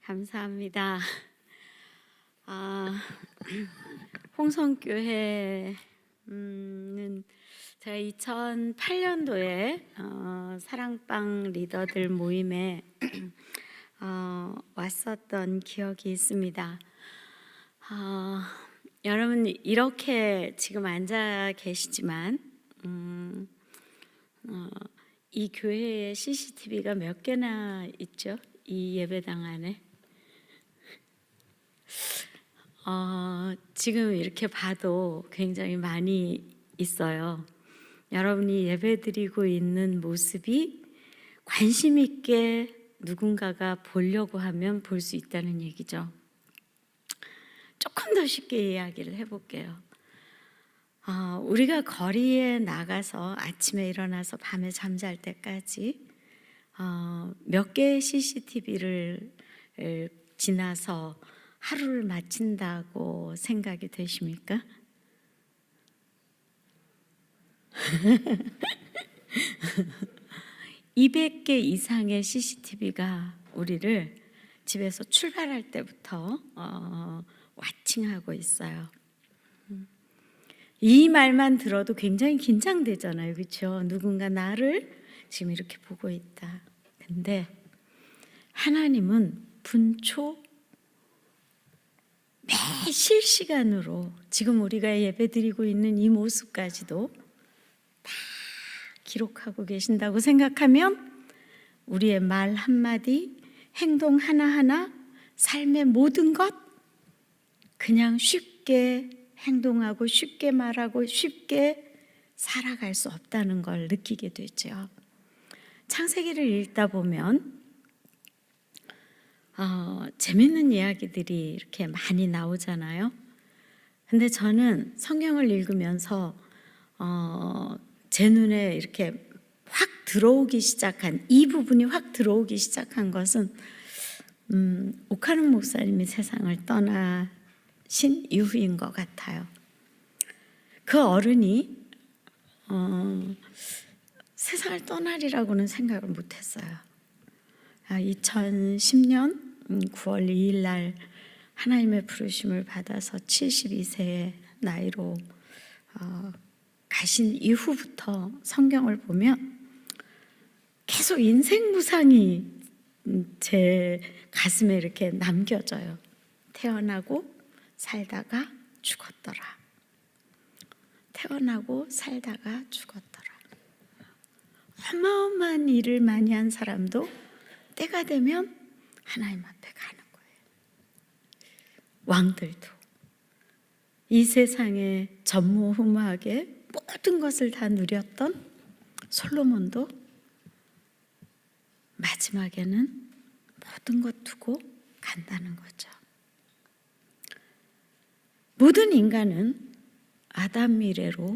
감사합니다. 홍성교회는 제가 2008년도에 사랑방 리더들 모임에 왔었던 기억이 있습니다. 여러분 이렇게 지금 앉아 계시지만 이 교회에 CCTV가 몇 개나 있죠? 이 예배당 안에 지금 이렇게 봐도 굉장히 많이 있어요. 여러분이 예배드리고 있는 모습이 관심 있게 누군가가 보려고 하면 볼 수 있다는 얘기죠. 조금 더 쉽게 이야기를 해볼게요. 우리가 거리에 나가서 아침에 일어나서 밤에 잠잘 때까지 몇 개의 CCTV를 지나서 하루를 마친다고 생각이 되십니까? (200개) 이상의 CCTV가 우리를 집에서 출발할 때부터 와칭하고 있어요. 이 말만 들어도 굉장히 긴장되잖아요, 그렇죠? 누군가 나를 지금 이렇게 보고 있다. 근데 하나님은 분초 매 실시간으로 지금 우리가 예배드리고 있는 이 모습까지도 다 기록하고 계신다고 생각하면 우리의 말 한마디, 행동 하나하나, 삶의 모든 것 그냥 쉽게 행동하고 쉽게 말하고 쉽게 살아갈 수 없다는 걸 느끼게 되죠. 창세기를 읽다 보면 재밌는 이야기들이 이렇게 많이 나오잖아요. 근데 저는 성경을 읽으면서 제 눈에 이렇게 확 들어오기 시작한 이 부분이 확 들어오기 시작한 것은 오카는 목사님이 세상을 떠나신 이후인 것 같아요. 그 어른이 세상을 떠나리라고는 생각을 못했어요. 2010년 9월 2일 날 하나님의 부르심을 받아서 72세의 나이로 가신 이후부터 성경을 보면 계속 인생 무상이 제 가슴에 이렇게 남겨져요. 태어나고 살다가 죽었더라. 태어나고 살다가 죽었더라. 어마어마한 일을 많이 한 사람도 때가 되면 하나님 앞에 가는 거예요. 왕들도 이 세상에 전무후무하게 모든 것을 다 누렸던 솔로몬도 마지막에는 모든 것 두고 간다는 거죠. 모든 인간은 아담 이래로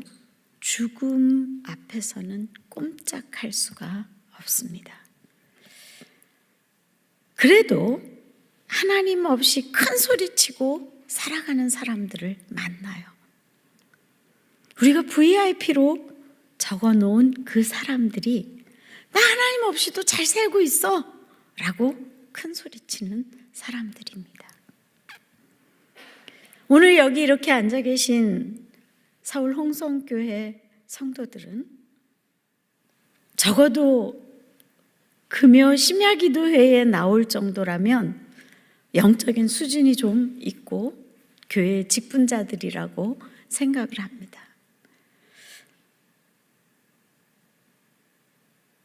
죽음 앞에서는 꼼짝할 수가 없습니다. 그래도 하나님 없이 큰 소리치고 살아가는 사람들을 만나요. 우리가 VIP로 적어놓은 그 사람들이 나 하나님 없이도 잘 살고 있어 라고 큰 소리치는 사람들입니다. 오늘 여기 이렇게 앉아 계신 서울 홍성교회 성도들은 적어도 금요 심야기도회에 나올 정도라면 영적인 수준이 좀 있고 교회의 직분자들이라고 생각을 합니다.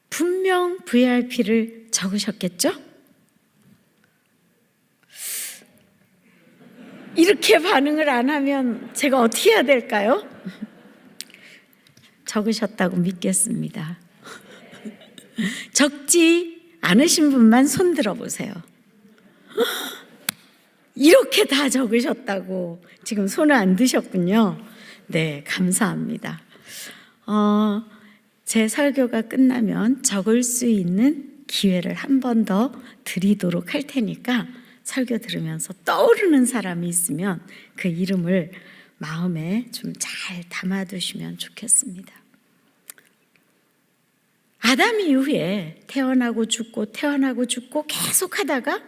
분명 VIP를 적으셨겠죠? 이렇게 반응을 안 하면 제가 어떻게 해야 될까요? 적으셨다고 믿겠습니다. 적지 않으신 분만 손 들어보세요. 이렇게 다 적으셨다고 지금 손을 안 드셨군요. 네, 감사합니다. 제 설교가 끝나면 적을 수 있는 기회를 한 번 더 드리도록 할 테니까 설교 들으면서 떠오르는 사람이 있으면 그 이름을 마음에 좀 잘 담아두시면 좋겠습니다. 아담 이후에 태어나고 죽고 계속 하다가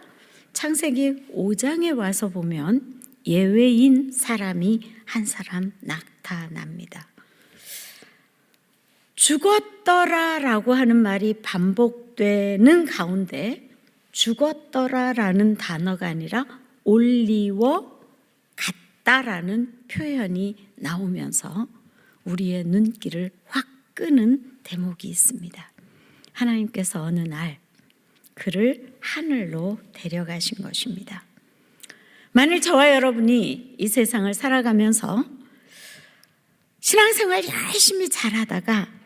창세기 5장에 와서 보면 예외인 사람이 한 사람 나타납니다. 죽었더라라고 하는 말이 반복되는 가운데 죽었더라라는 단어가 아니라 올리워 갔다라는 표현이 나오면서 우리의 눈길을 확 끄는 대목이 있습니다. 하나님께서 어느 날 그를 하늘로 데려가신 것입니다. 만일 저와 여러분이 이 세상을 살아가면서 신앙생활 열심히 잘하다가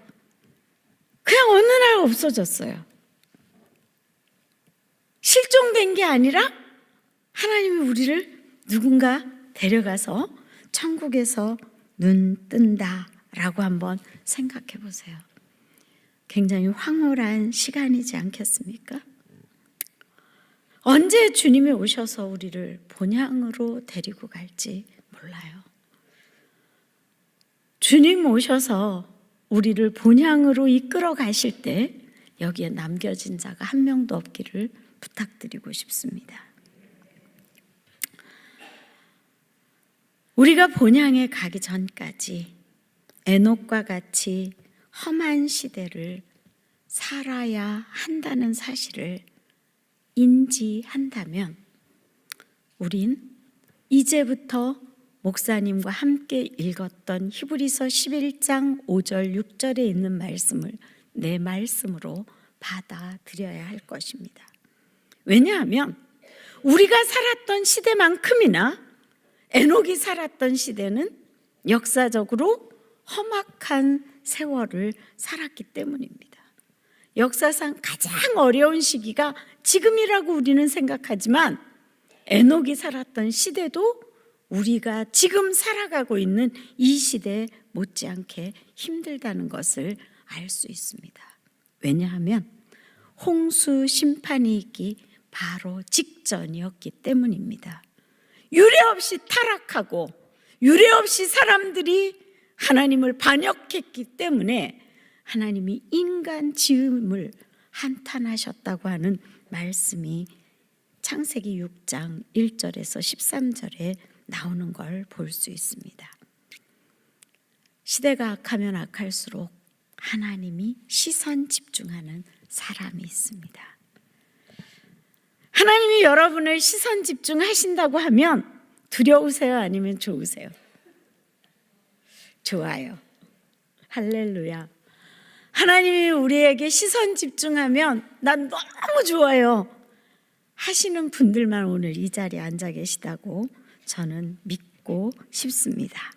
그냥 어느 날 없어졌어요. 실종된 게 아니라 하나님이 우리를 누군가 데려가서 천국에서 눈 뜬다라고 한번 생각해 보세요. 굉장히 황홀한 시간이지 않겠습니까? 언제 주님이 오셔서 우리를 본향으로 데리고 갈지 몰라요. 주님 오셔서 우리를 본향으로 이끌어 가실 때 여기에 남겨진 자가 한 명도 없기를 부탁드리고 싶습니다. 우리가 본향에 가기 전까지 에녹과 같이 험한 시대를 살아야 한다는 사실을 인지한다면 우린 이제부터 목사님과 함께 읽었던 히브리서 11장 5절 6절에 있는 말씀을 내 말씀으로 받아들여야 할 것입니다. 왜냐하면 우리가 살았던 시대만큼이나 에녹이 살았던 시대는 역사적으로 험악한 세월을 살았기 때문입니다. 역사상 가장 어려운 시기가 지금이라고 우리는 생각하지만 에녹이 살았던 시대도 우리가 지금 살아가고 있는 이 시대에 못지않게 힘들다는 것을 알 수 있습니다. 왜냐하면 홍수 심판이 있기 바로 직전이었기 때문입니다. 유례없이 타락하고 유례없이 사람들이 하나님을 반역했기 때문에 하나님이 인간 지음을 한탄하셨다고 하는 말씀이 창세기 6장 1절에서 13절에 나오는 걸 볼 수 있습니다. 시대가 악하면 악할수록 하나님이 시선 집중하는 사람이 있습니다. 하나님이 여러분을 시선 집중하신다고 하면 두려우세요? 아니면 좋으세요? 좋아요. 할렐루야. 하나님이 우리에게 시선 집중하면 난 너무 좋아요 하시는 분들만 오늘 이 자리에 앉아 계시다고 저는 믿고 싶습니다.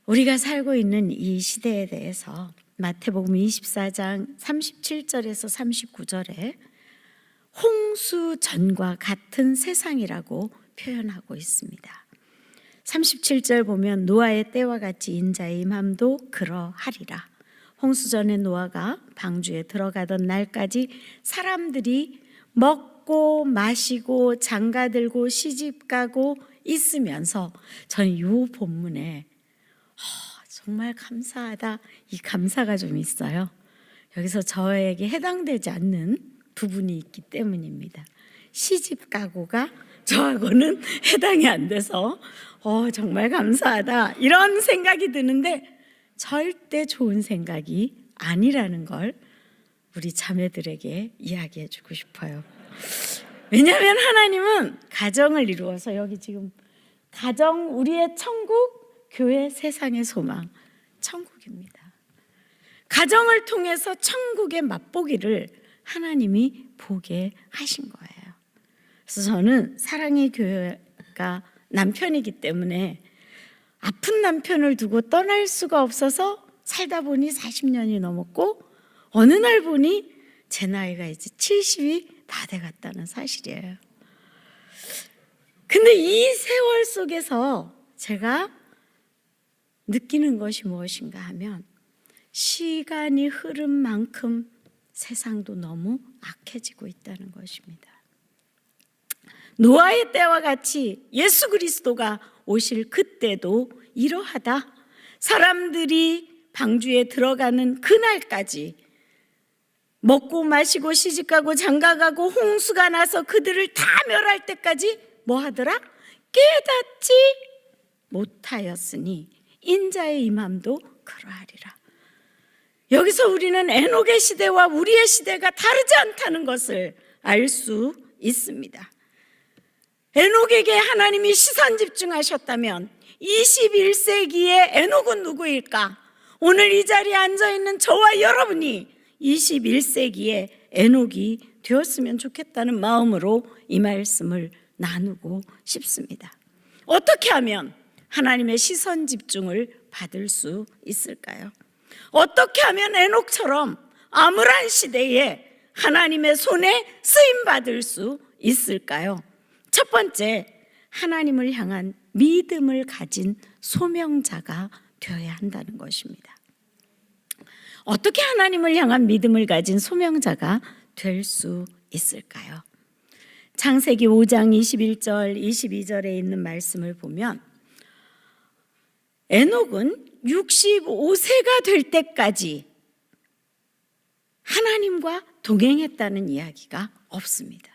우리가 살고 있는 이 시대에 대해서 마태복음 24장 37절에서 39절에 홍수 전과 같은 세상이라고 표현하고 있습니다. 37절 보면 노아의 때와 같이 인자의 임함도 그러하리라. 홍수 전에 노아가 방주에 들어가던 날까지 사람들이 먹고 마시고 장가들고 시집가고 있으면서 저는 이 본문에 정말 감사하다 이 감사가 좀 있어요. 여기서 저에게 해당되지 않는 부분이 있기 때문입니다. 시집가고가 저하고는 해당이 안 돼서 정말 감사하다 이런 생각이 드는데 절대 좋은 생각이 아니라는 걸 우리 자매들에게 이야기해 주고 싶어요. 왜냐하면 하나님은 가정을 이루어서 여기 지금 가정 우리의 천국, 교회 세상의 소망, 천국입니다. 가정을 통해서 천국의 맛보기를 하나님이 보게 하신 거예요. 그래서 저는 사랑의 교회가 남편이기 때문에 아픈 남편을 두고 떠날 수가 없어서 살다 보니 40년이 넘었고 어느 날 보니 제 나이가 이제 70이 다 돼갔다는 사실이에요. 근데 이 세월 속에서 제가 느끼는 것이 무엇인가 하면 시간이 흐른 만큼 세상도 너무 악해지고 있다는 것입니다. 노아의 때와 같이 예수 그리스도가 오실 그때도 이러하다. 사람들이 방주에 들어가는 그날까지 먹고 마시고 시집가고 장가가고 홍수가 나서 그들을 다 멸할 때까지 뭐 하더라? 깨닫지 못하였으니 인자의 임함도 그러하리라. 여기서 우리는 에녹의 시대와 우리의 시대가 다르지 않다는 것을 알 수 있습니다. 에녹에게 하나님이 시선 집중하셨다면 21세기의 에녹은 누구일까? 오늘 이 자리에 앉아있는 저와 여러분이 21세기의 에녹이 되었으면 좋겠다는 마음으로 이 말씀을 나누고 싶습니다. 어떻게 하면 하나님의 시선 집중을 받을 수 있을까요? 어떻게 하면 에녹처럼 암울한 시대에 하나님의 손에 쓰임받을 수 있을까요? 첫 번째, 하나님을 향한 믿음을 가진 소명자가 되어야 한다는 것입니다. 어떻게 하나님을 향한 믿음을 가진 소명자가 될 수 있을까요? 창세기 5장 21절 22절에 있는 말씀을 보면 에녹은 65세가 될 때까지 하나님과 동행했다는 이야기가 없습니다.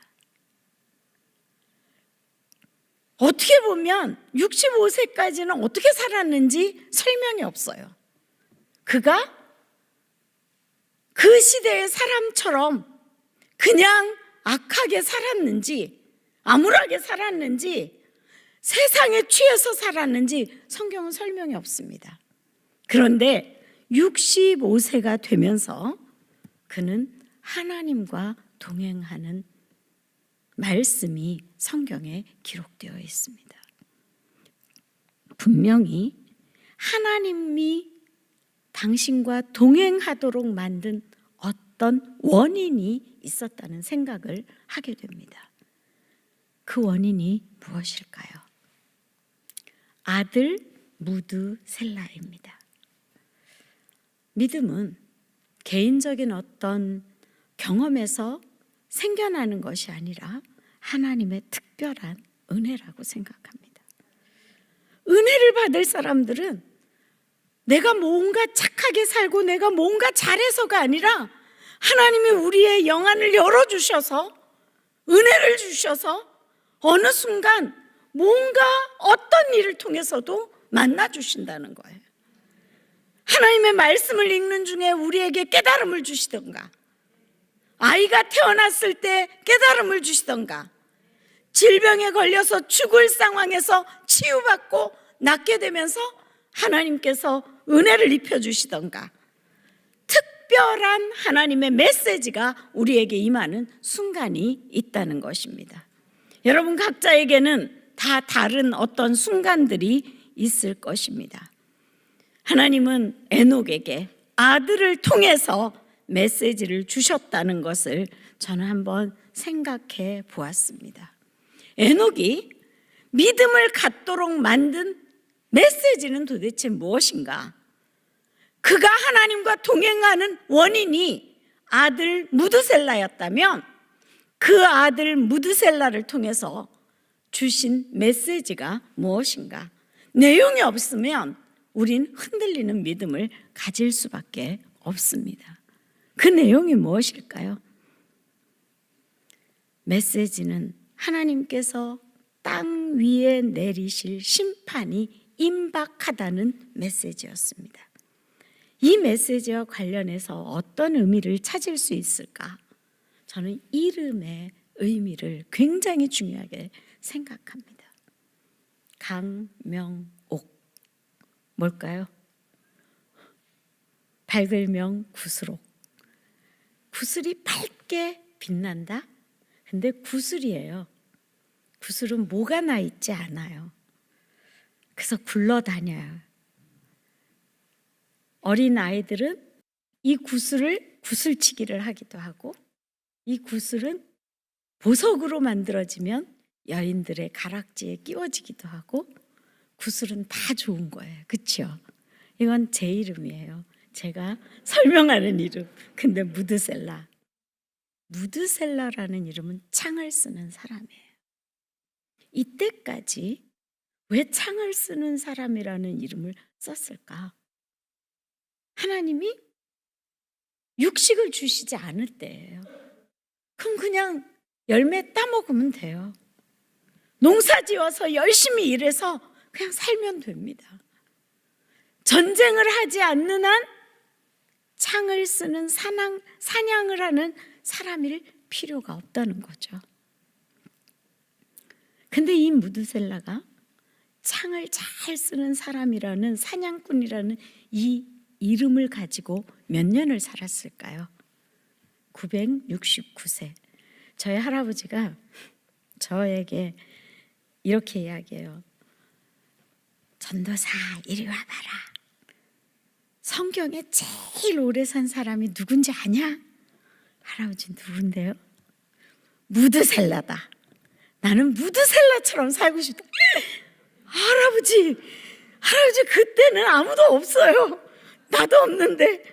어떻게 보면 65세까지는 어떻게 살았는지 설명이 없어요. 그가 그 시대의 사람처럼 그냥 악하게 살았는지 암울하게 살았는지 세상에 취해서 살았는지 성경은 설명이 없습니다. 그런데 65세가 되면서 그는 하나님과 동행하는 말씀이 성경에 기록되어 있습니다. 분명히 하나님이 당신과 동행하도록 만든 어떤 원인이 있었다는 생각을 하게 됩니다. 그 원인이 무엇일까요? 아들 무드셀라입니다. 믿음은 개인적인 어떤 경험에서 생겨나는 것이 아니라 하나님의 특별한 은혜라고 생각합니다. 은혜를 받을 사람들은 내가 뭔가 착하게 살고 내가 뭔가 잘해서가 아니라 하나님이 우리의 영안을 열어주셔서 은혜를 주셔서 어느 순간 뭔가 어떤 일을 통해서도 만나주신다는 거예요. 하나님의 말씀을 읽는 중에 우리에게 깨달음을 주시던가, 아이가 태어났을 때 깨달음을 주시던가, 질병에 걸려서 죽을 상황에서 치유받고 낫게 되면서 하나님께서 은혜를 입혀주시던가, 특별한 하나님의 메시지가 우리에게 임하는 순간이 있다는 것입니다. 여러분 각자에게는 다 다른 어떤 순간들이 있을 것입니다. 하나님은 에녹에게 아들을 통해서 메시지를 주셨다는 것을 저는 한번 생각해 보았습니다. 에녹이 믿음을 갖도록 만든 메시지는 도대체 무엇인가? 그가 하나님과 동행하는 원인이 아들 무드셀라였다면 그 아들 무드셀라를 통해서 주신 메시지가 무엇인가? 내용이 없으면 우린 흔들리는 믿음을 가질 수밖에 없습니다. 그 내용이 무엇일까요? 메시지는 하나님께서 땅 위에 내리실 심판이 임박하다는 메시지였습니다. 이 메시지와 관련해서 어떤 의미를 찾을 수 있을까? 저는 이름의 의미를 굉장히 중요하게 생각합니다. 강명옥, 뭘까요? 밝을명 구슬옥. 구슬이 밝게 빛난다? 근데 구슬이에요. 구슬은 뭐가 나 있지 않아요. 그래서 굴러다녀요. 어린 아이들은 이 구슬을 구슬치기를 하기도 하고, 이 구슬은 보석으로 만들어지면 여인들의 가락지에 끼워지기도 하고, 구슬은 다 좋은 거예요. 그렇죠? 이건 제 이름이에요. 제가 설명하는 이름. 근데 무드셀라라는 이름은 창을 쓰는 사람이에요. 이때까지 왜 창을 쓰는 사람이라는 이름을 썼을까? 하나님이 육식을 주시지 않을 때예요. 그럼 그냥 열매 따먹으면 돼요. 농사 지어서 열심히 일해서 그냥 살면 됩니다. 전쟁을 하지 않는 한 창을 쓰는 사냥을 하는 사람일 필요가 없다는 거죠. 근데 이 무드셀라가 창을 잘 쓰는 사람이라는, 사냥꾼이라는 이 이름을 가지고 몇 년을 살았을까요? 969세. 저희 할아버지가 저에게 이렇게 이야기해요. 전도사, 이리 와봐라. 성경에 제일 오래 산 사람이 누군지 아냐? 할아버지 누군데요? 무드셀라다. 나는 무드셀라처럼 살고 싶다. 할아버지 그때는 아무도 없어요. 나도 없는데.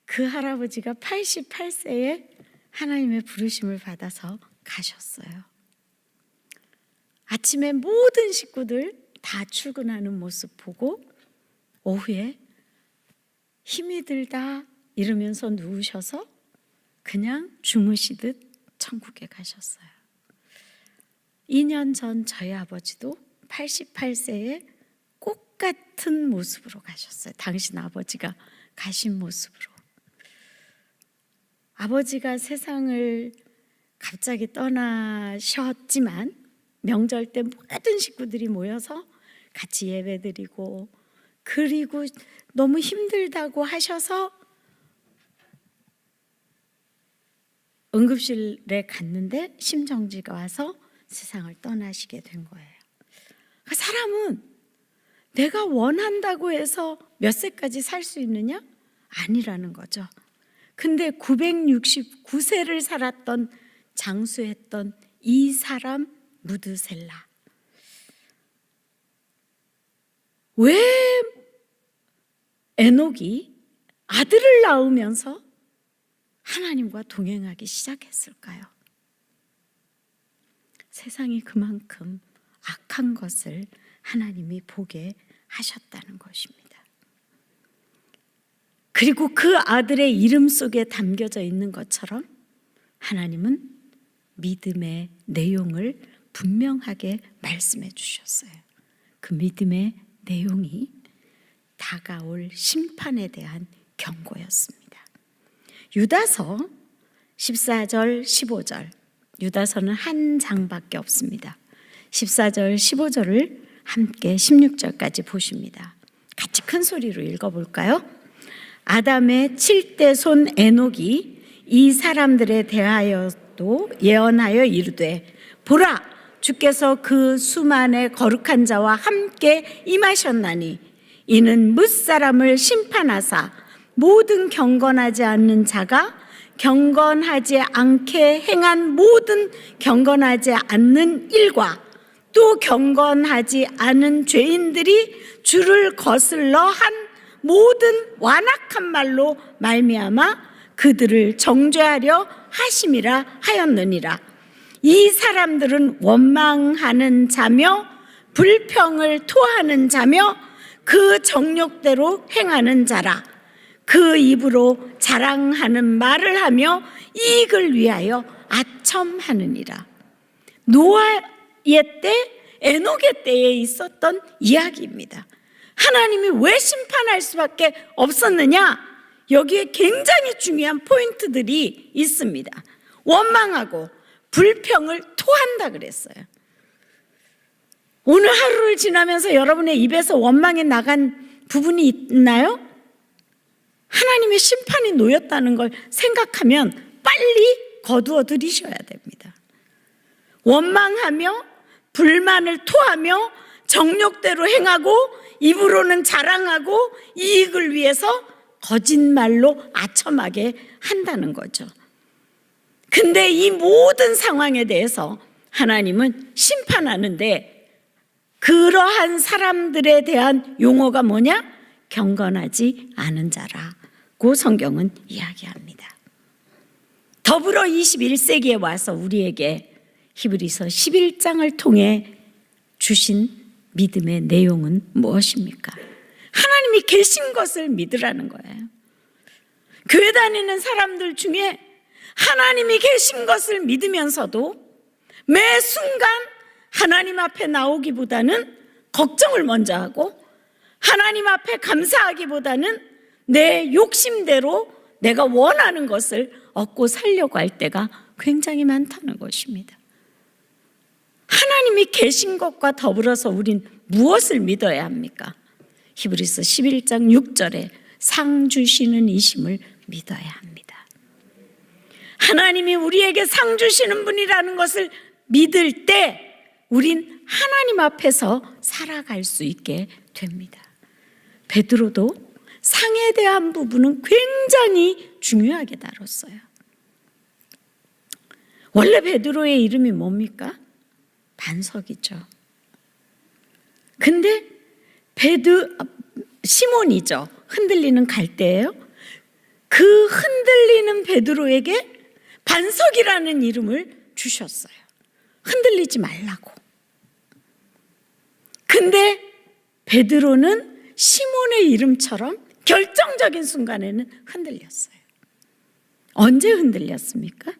그 할아버지가 88세에 하나님의 부르심을 받아서 가셨어요. 아침에 모든 식구들 다 출근하는 모습 보고 오후에 힘이 들다 이러면서 누우셔서 그냥 주무시듯 천국에 가셨어요. 2년 전 저희 아버지도 88세에 꽃 같은 모습으로 가셨어요. 당신 아버지가 가신 모습으로. 아버지가 세상을 갑자기 떠나셨지만 명절 때 모든 식구들이 모여서 같이 예배드리고, 그리고 너무 힘들다고 하셔서 응급실에 갔는데 심정지가 와서 세상을 떠나시게 된 거예요. 그러니까 사람은 내가 원한다고 해서 몇 세까지 살 수 있느냐? 아니라는 거죠. 근데 969세를 살았던, 장수했던 이 사람 무드셀라. 왜 에녹이 아들을 낳으면서 하나님과 동행하기 시작했을까요? 세상이 그만큼 악한 것을 하나님이 보게 하셨다는 것입니다. 그리고 그 아들의 이름 속에 담겨져 있는 것처럼 하나님은 믿음의 내용을 분명하게 말씀해 주셨어요. 그 믿음의 내용이 다가올 심판에 대한 경고였습니다. 유다서 14절 15절, 유다서는 한 장밖에 없습니다. 14절 15절을 함께 16절까지 보십니다. 같이 큰 소리로 읽어볼까요? 아담의 7대 손 에녹이 이 사람들에 대하여도 예언하여 이르되, 보라, 주께서 그 수만의 거룩한 자와 함께 임하셨나니 이는 뭇사람을 심판하사 모든 경건하지 않는 자가 경건하지 않게 행한 모든 경건하지 않는 일과 또 경건하지 않은 죄인들이 주를 거슬러 한 모든 완악한 말로 말미암아 그들을 정죄하려 하심이라 하였느니라. 이 사람들은 원망하는 자며 불평을 토하는 자며 그 정욕대로 행하는 자라. 그 입으로 자랑하는 말을 하며 이익을 위하여 아첨하느니라. 노아의 때, 에녹의 때에 있었던 이야기입니다. 하나님이 왜 심판할 수밖에 없었느냐? 여기에 굉장히 중요한 포인트들이 있습니다. 원망하고 불평을 토한다 그랬어요. 오늘 하루를 지나면서 여러분의 입에서 원망이 나간 부분이 있나요? 하나님의 심판이 놓였다는 걸 생각하면 빨리 거두어 들이셔야 됩니다. 원망하며 불만을 토하며 정욕대로 행하고 입으로는 자랑하고 이익을 위해서 거짓말로 아첨하게 한다는 거죠. 근데 이 모든 상황에 대해서 하나님은 심판하는데 그러한 사람들에 대한 용어가 뭐냐? 경건하지 않은 자라고 성경은 이야기합니다. 더불어 21세기에 와서 우리에게 히브리서 11장을 통해 주신 믿음의 내용은 무엇입니까? 하나님이 계신 것을 믿으라는 거예요. 교회 다니는 사람들 중에 하나님이 계신 것을 믿으면서도 매 순간 하나님 앞에 나오기보다는 걱정을 먼저 하고 하나님 앞에 감사하기보다는 내 욕심대로 내가 원하는 것을 얻고 살려고 할 때가 굉장히 많다는 것입니다. 하나님이 계신 것과 더불어서 우린 무엇을 믿어야 합니까? 히브리서 11장 6절에 상 주시는 이심을 믿어야 합니다. 하나님이 우리에게 상 주시는 분이라는 것을 믿을 때 우린 하나님 앞에서 살아갈 수 있게 됩니다. 베드로도 상에 대한 부분은 굉장히 중요하게 다뤘어요. 원래 베드로의 이름이 뭡니까? 반석이죠. 근데 시몬이죠. 흔들리는 갈대예요. 그 흔들리는 베드로에게 반석이라는 이름을 주셨어요. 흔들리지 말라고. 근데 베드로는 시몬의 이름처럼 결정적인 순간에는 흔들렸어요. 언제 흔들렸습니까?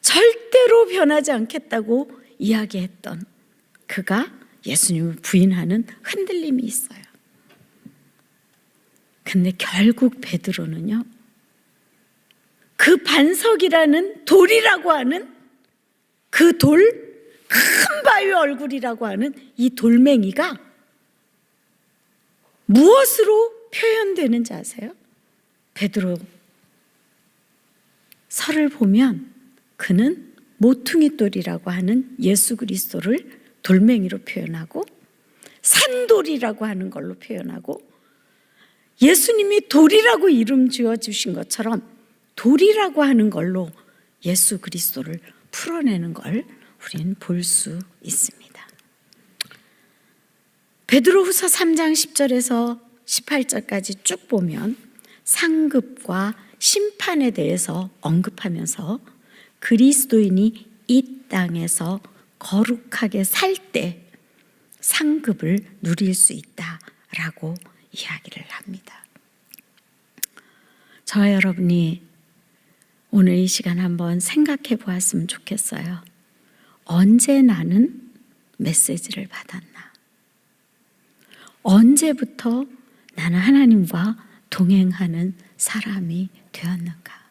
절대로 변하지 않겠다고 이야기했던 그가 예수님을 부인하는 흔들림이 있어요. 근데 결국 베드로는요, 그 반석이라는 돌이라고 하는 그 돌, 큰 바위 얼굴이라고 하는 이 돌멩이가 무엇으로 표현되는지 아세요? 베드로 서를 보면 그는 모퉁이 돌이라고 하는 예수 그리스도를 돌멩이로 표현하고 산돌이라고 하는 걸로 표현하고 예수님이 돌이라고 이름 지어주신 것처럼 돌이라고 하는 걸로 예수 그리스도를 풀어내는 걸 우리는 볼 수 있습니다. 베드로후서 3장 10절에서 18절까지 쭉 보면 상급과 심판에 대해서 언급하면서 그리스도인이 이 땅에서 거룩하게 살 때 상급을 누릴 수 있다라고 이야기를 합니다. 저와 여러분이 오늘 이 시간 한번 생각해 보았으면 좋겠어요. 언제 나는 메시지를 받았나? 언제부터 나는 하나님과 동행하는 사람이 되었는가?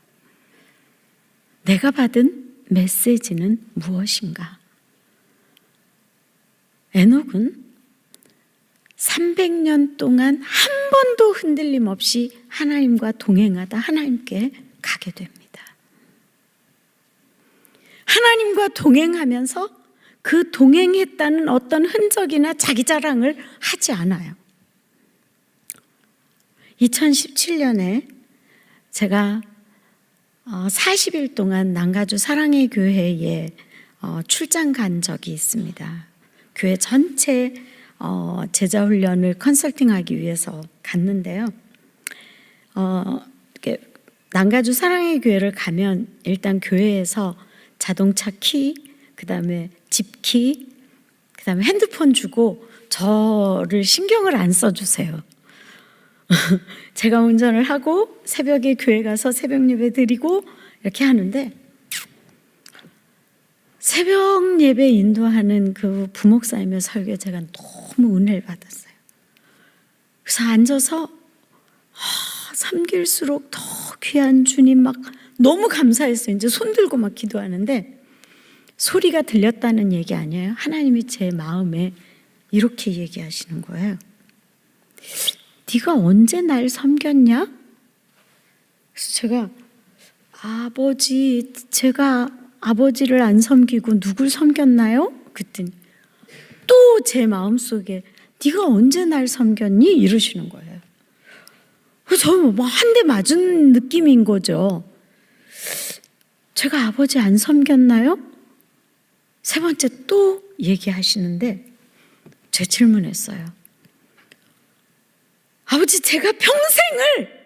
내가 받은 메시지는 무엇인가? 에녹은 300년 동안 한 번도 흔들림 없이 하나님과 동행하다 하나님께 가게 됩니다. 하나님과 동행하면서 그 동행했다는 어떤 흔적이나 자기 자랑을 하지 않아요. 2017년에 제가 40일 동안 남가주 사랑의 교회에 출장 간 적이 있습니다. 교회 전체 제자 훈련을 컨설팅하기 위해서 갔는데요. 남가주 사랑의 교회를 가면 일단 교회에서 자동차 키, 그다음에 집 키, 그다음에 핸드폰 주고 저를 신경을 안 써주세요. 제가 운전을 하고 새벽에 교회 가서 새벽 예배 드리고 이렇게 하는데 새벽 예배 인도하는 그 부목사님의 설교에 제가 너무 은혜를 받았어요. 그래서 앉아서 섬길수록 더 귀한 주님 막 너무 감사했어요. 이제 손 들고 막 기도하는데 소리가 들렸다는 얘기 아니에요. 하나님이 제 마음에 이렇게 얘기하시는 거예요. 네가 언제 날 섬겼냐? 그래서 제가 아버지를 안 섬기고 누굴 섬겼나요? 그랬더니 또 제 마음속에 네가 언제 날 섬겼니? 이러시는 거예요. 그래서 저는 한 대 맞은 느낌인 거죠. 제가 아버지 안 섬겼나요? 세 번째 또 얘기하시는데 제가 질문했어요. 아버지, 제가 평생을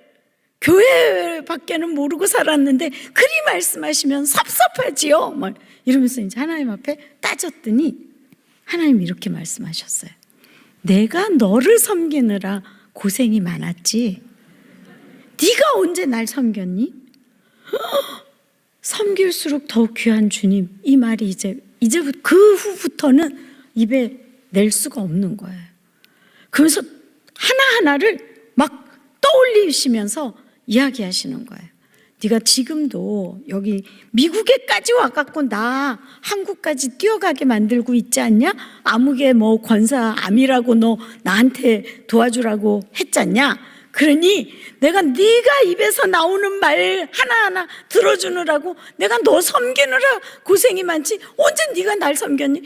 교회밖에는 모르고 살았는데 그리 말씀하시면 섭섭하지요. 막 이러면서 이제 하나님 앞에 따졌더니 하나님이 이렇게 말씀하셨어요. 내가 너를 섬기느라 고생이 많았지 네가 언제 날 섬겼니? 섬길수록 더 귀한 주님, 이 말이 이제부터 그 후부터는 입에 낼 수가 없는 거예요. 그래서 하나하나를 막 떠올리시면서 이야기하시는 거예요. 네가 지금도 여기 미국에까지 와갖고 나 한국까지 뛰어가게 만들고 있지 않냐? 아무개 뭐 권사암이라고 너 나한테 도와주라고 했잖냐? 그러니 내가 네가 입에서 나오는 말 하나하나 들어주느라고 내가 너 섬기느라 고생이 많지 언제 네가 날 섬겼니?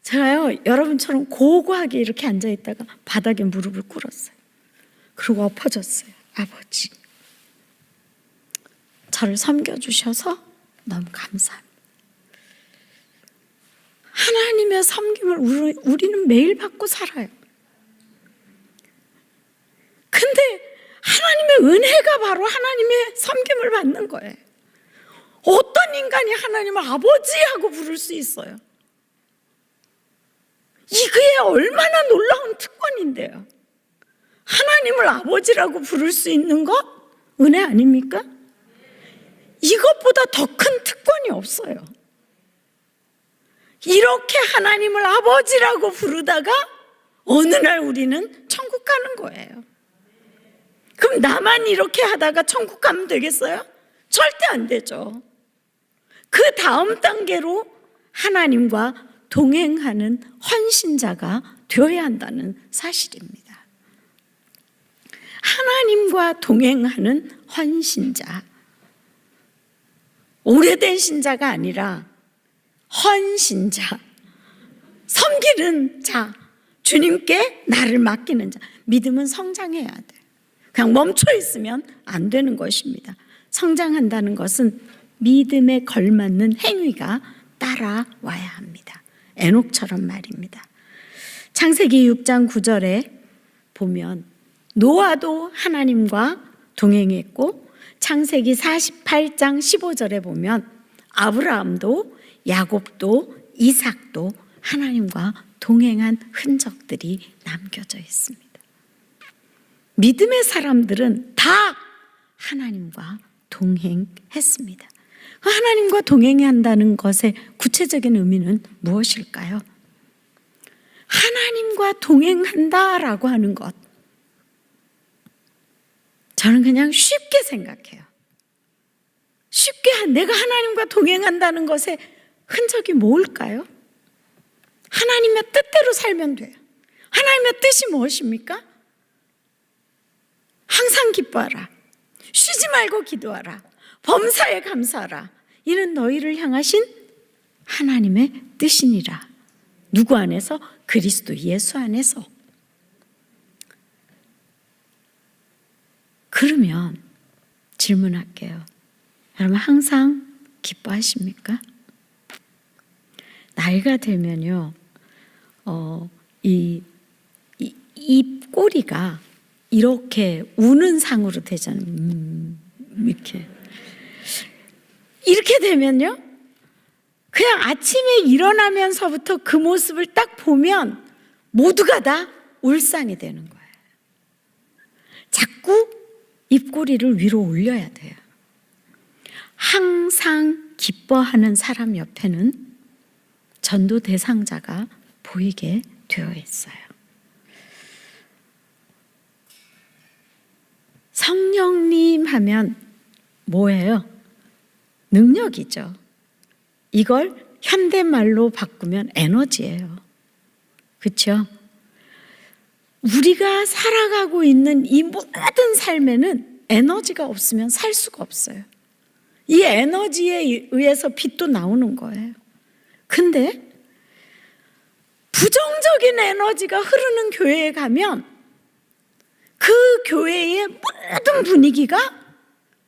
제가요 여러분처럼 고고하게 이렇게 앉아있다가 바닥에 무릎을 꿇었어요. 그리고 엎어졌어요. 아버지, 저를 섬겨주셔서 너무 감사합니다. 하나님의 섬김을 우리는 매일 받고 살아요. 근데 하나님의 은혜가 바로 하나님의 섬김을 받는 거예요. 어떤 인간이 하나님을 아버지하고 부를 수 있어요? 이게 얼마나 놀라운 특권인데요. 하나님을 아버지라고 부를 수 있는 것 은혜 아닙니까? 이것보다 더 큰 특권이 없어요. 이렇게 하나님을 아버지라고 부르다가 어느 날 우리는 천국 가는 거예요. 그럼 나만 이렇게 하다가 천국 가면 되겠어요? 절대 안 되죠. 그 다음 단계로 하나님과 동행하는 헌신자가 되어야 한다는 사실입니다. 하나님과 동행하는 헌신자. 오래된 신자가 아니라 헌신자. 섬기는 자. 주님께 나를 맡기는 자. 믿음은 성장해야 돼. 그냥 멈춰 있으면 안 되는 것입니다. 성장한다는 것은 믿음에 걸맞는 행위가 따라와야 합니다. 에녹처럼 말입니다. 창세기 6장 9절에 보면 노아도 하나님과 동행했고 창세기 48장 15절에 보면 아브라함도 야곱도 이삭도 하나님과 동행한 흔적들이 남겨져 있습니다. 믿음의 사람들은 다 하나님과 동행했습니다. 하나님과 동행한다는 것의 구체적인 의미는 무엇일까요? 하나님과 동행한다라고 하는 것, 저는 그냥 쉽게 생각해요. 쉽게 내가 하나님과 동행한다는 것의 흔적이 뭘까요? 하나님의 뜻대로 살면 돼요. 하나님의 뜻이 무엇입니까? 항상 기뻐하라. 쉬지 말고 기도하라. 범사에 감사하라. 이는 너희를 향하신 하나님의 뜻이니라. 누구 안에서? 그리스도 예수 안에서. 그러면 질문할게요. 여러분 항상 기뻐하십니까? 나이가 들면요, 이 꼬리가 이렇게 우는 상으로 되잖아요. 이렇게 되면요, 그냥 아침에 일어나면서부터 그 모습을 딱 보면 모두가 다 울상이 되는 거예요. 자꾸 입꼬리를 위로 올려야 돼요. 항상 기뻐하는 사람 옆에는 전도 대상자가 보이게 되어 있어요. 성령님 하면 뭐예요? 능력이죠. 이걸 현대말로 바꾸면 에너지예요. 그렇죠? 우리가 살아가고 있는 이 모든 삶에는 에너지가 없으면 살 수가 없어요. 이 에너지에 의해서 빛도 나오는 거예요. 근데 부정적인 에너지가 흐르는 교회에 가면 그 교회의 모든 분위기가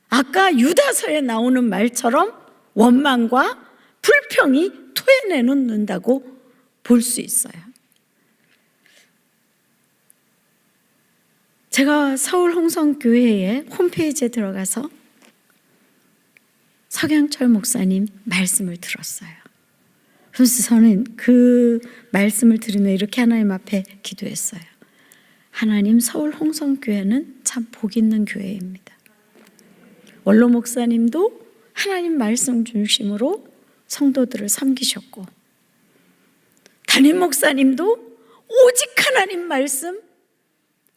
아까 유다서에 나오는 말처럼 원망과 불평이 토해내놓는다고 볼 수 있어요. 제가 서울 홍성교회의 홈페이지에 들어가서 석양철 목사님 말씀을 들었어요. 그래서 저는 그 말씀을 들으며 이렇게 하나님 앞에 기도했어요. 하나님, 서울 홍성교회는 참 복 있는 교회입니다. 원로 목사님도 하나님 말씀 중심으로 성도들을 섬기셨고, 담임 목사님도 오직 하나님 말씀,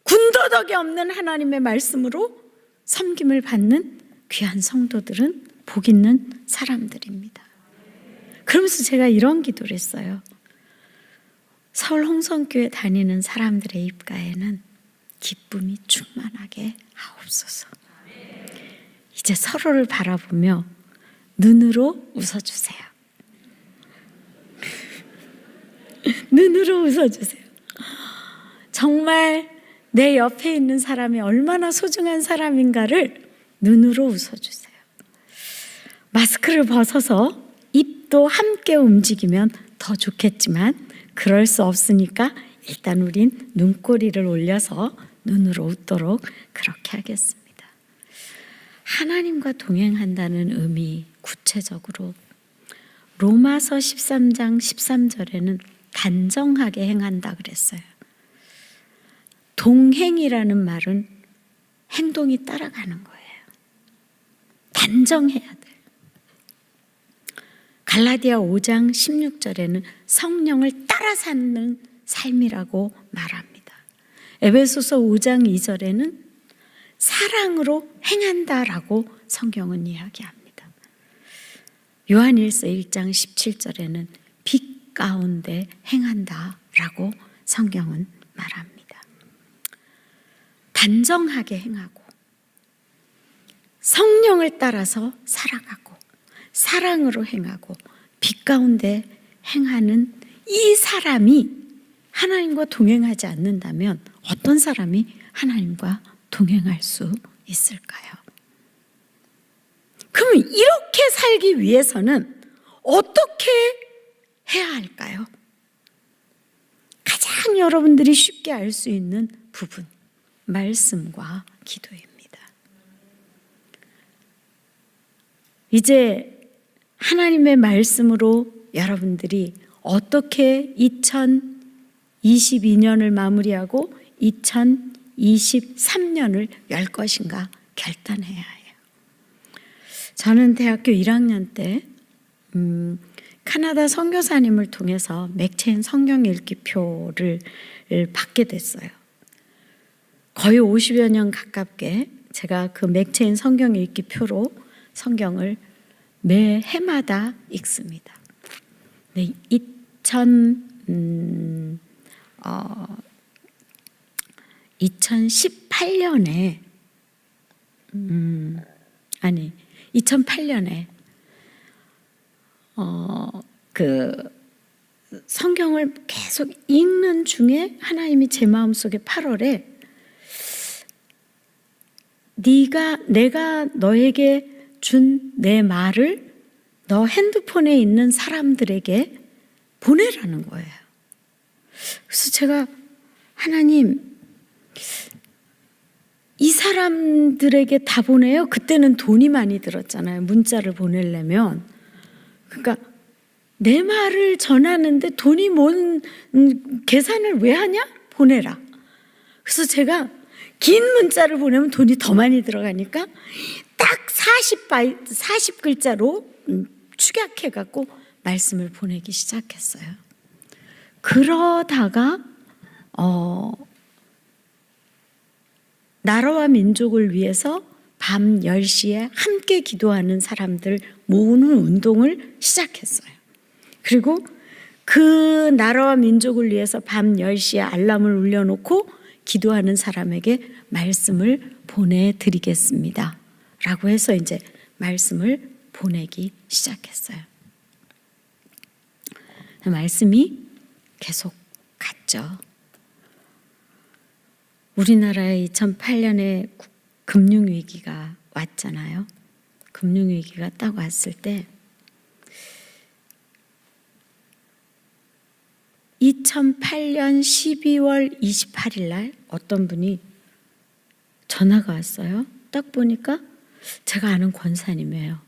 군더더기 없는 하나님의 말씀으로 섬김을 받는 귀한 성도들은 복 있는 사람들입니다. 그러면서 제가 이런 기도를 했어요. 서울 홍성교회 다니는 사람들의 입가에는 기쁨이 충만하게 하옵소서. 이제 서로를 바라보며 눈으로 웃어주세요. 눈으로 웃어주세요. 정말 내 옆에 있는 사람이 얼마나 소중한 사람인가를 눈으로 웃어주세요. 마스크를 벗어서 입도 함께 움직이면 더 좋겠지만 그럴 수 없으니까 일단 우린 눈꼬리를 올려서 눈으로 웃도록 그렇게 하겠습니다. 하나님과 동행한다는 의미, 구체적으로 로마서 13장 13절에는 단정하게 행한다 그랬어요. 동행이라는 말은 행동이 따라가는 거예요. 단정해야 돼. 갈라디아 5장 16절에는 성령을 따라 사는 삶이라고 말합니다. 에베소서 5장 2절에는 사랑으로 행한다라고 성경은 이야기합니다. 요한일서 1장 17절에는 빛 가운데 행한다라고 성경은 말합니다. 단정하게 행하고 성령을 따라서 살아가고 사랑으로 행하고 빛 가운데 행하는 이 사람이 하나님과 동행하지 않는다면 어떤 사람이 하나님과 동행할 수 있을까요? 그럼 이렇게 살기 위해서는 어떻게 해야 할까요? 가장 여러분들이 쉽게 알 수 있는 부분, 말씀과 기도입니다. 이제 하나님의 말씀으로 여러분들이 어떻게 2022년을 마무리하고 2023년을 열 것인가 결단해야 해요. 저는 대학교 1학년 때 카나다 선교사님을 통해서 맥체인 성경 읽기표를 받게 됐어요. 거의 50여 년 가깝게 제가 그 맥체인 성경 읽기표로 성경을 매 해마다 읽습니다. 네, 2018년에 2008년에 그 성경을 계속 읽는 중에 하나님이 제 마음속에 8월에 내가 너에게 준 내 말을 너 핸드폰에 있는 사람들에게 보내라는 거예요. 그래서 제가 하나님, 이 사람들에게 다 보내요? 그때는 돈이 많이 들었잖아요. 문자를 보내려면. 그러니까 내 말을 전하는데 돈이 뭔 계산을 왜 하냐? 보내라. 그래서 제가 긴 문자를 보내면 돈이 더 많이 들어가니까 딱 40글자로 축약해갖고 말씀을 보내기 시작했어요. 그러다가 나라와 민족을 위해서 밤 10시에 함께 기도하는 사람들 모으는 운동을 시작했어요. 그리고 그 나라와 민족을 위해서 밤 10시에 알람을 울려놓고 기도하는 사람에게 말씀을 보내드리겠습니다 라고 해서 이제 말씀을 보내기 시작했어요. 말씀이 계속 갔죠. 우리나라에 2008년에 금융위기가 왔잖아요. 금융위기가 딱 왔을 때 2008년 12월 28일 날 어떤 분이 전화가 왔어요. 딱 보니까 제가 아는 권사님이에요.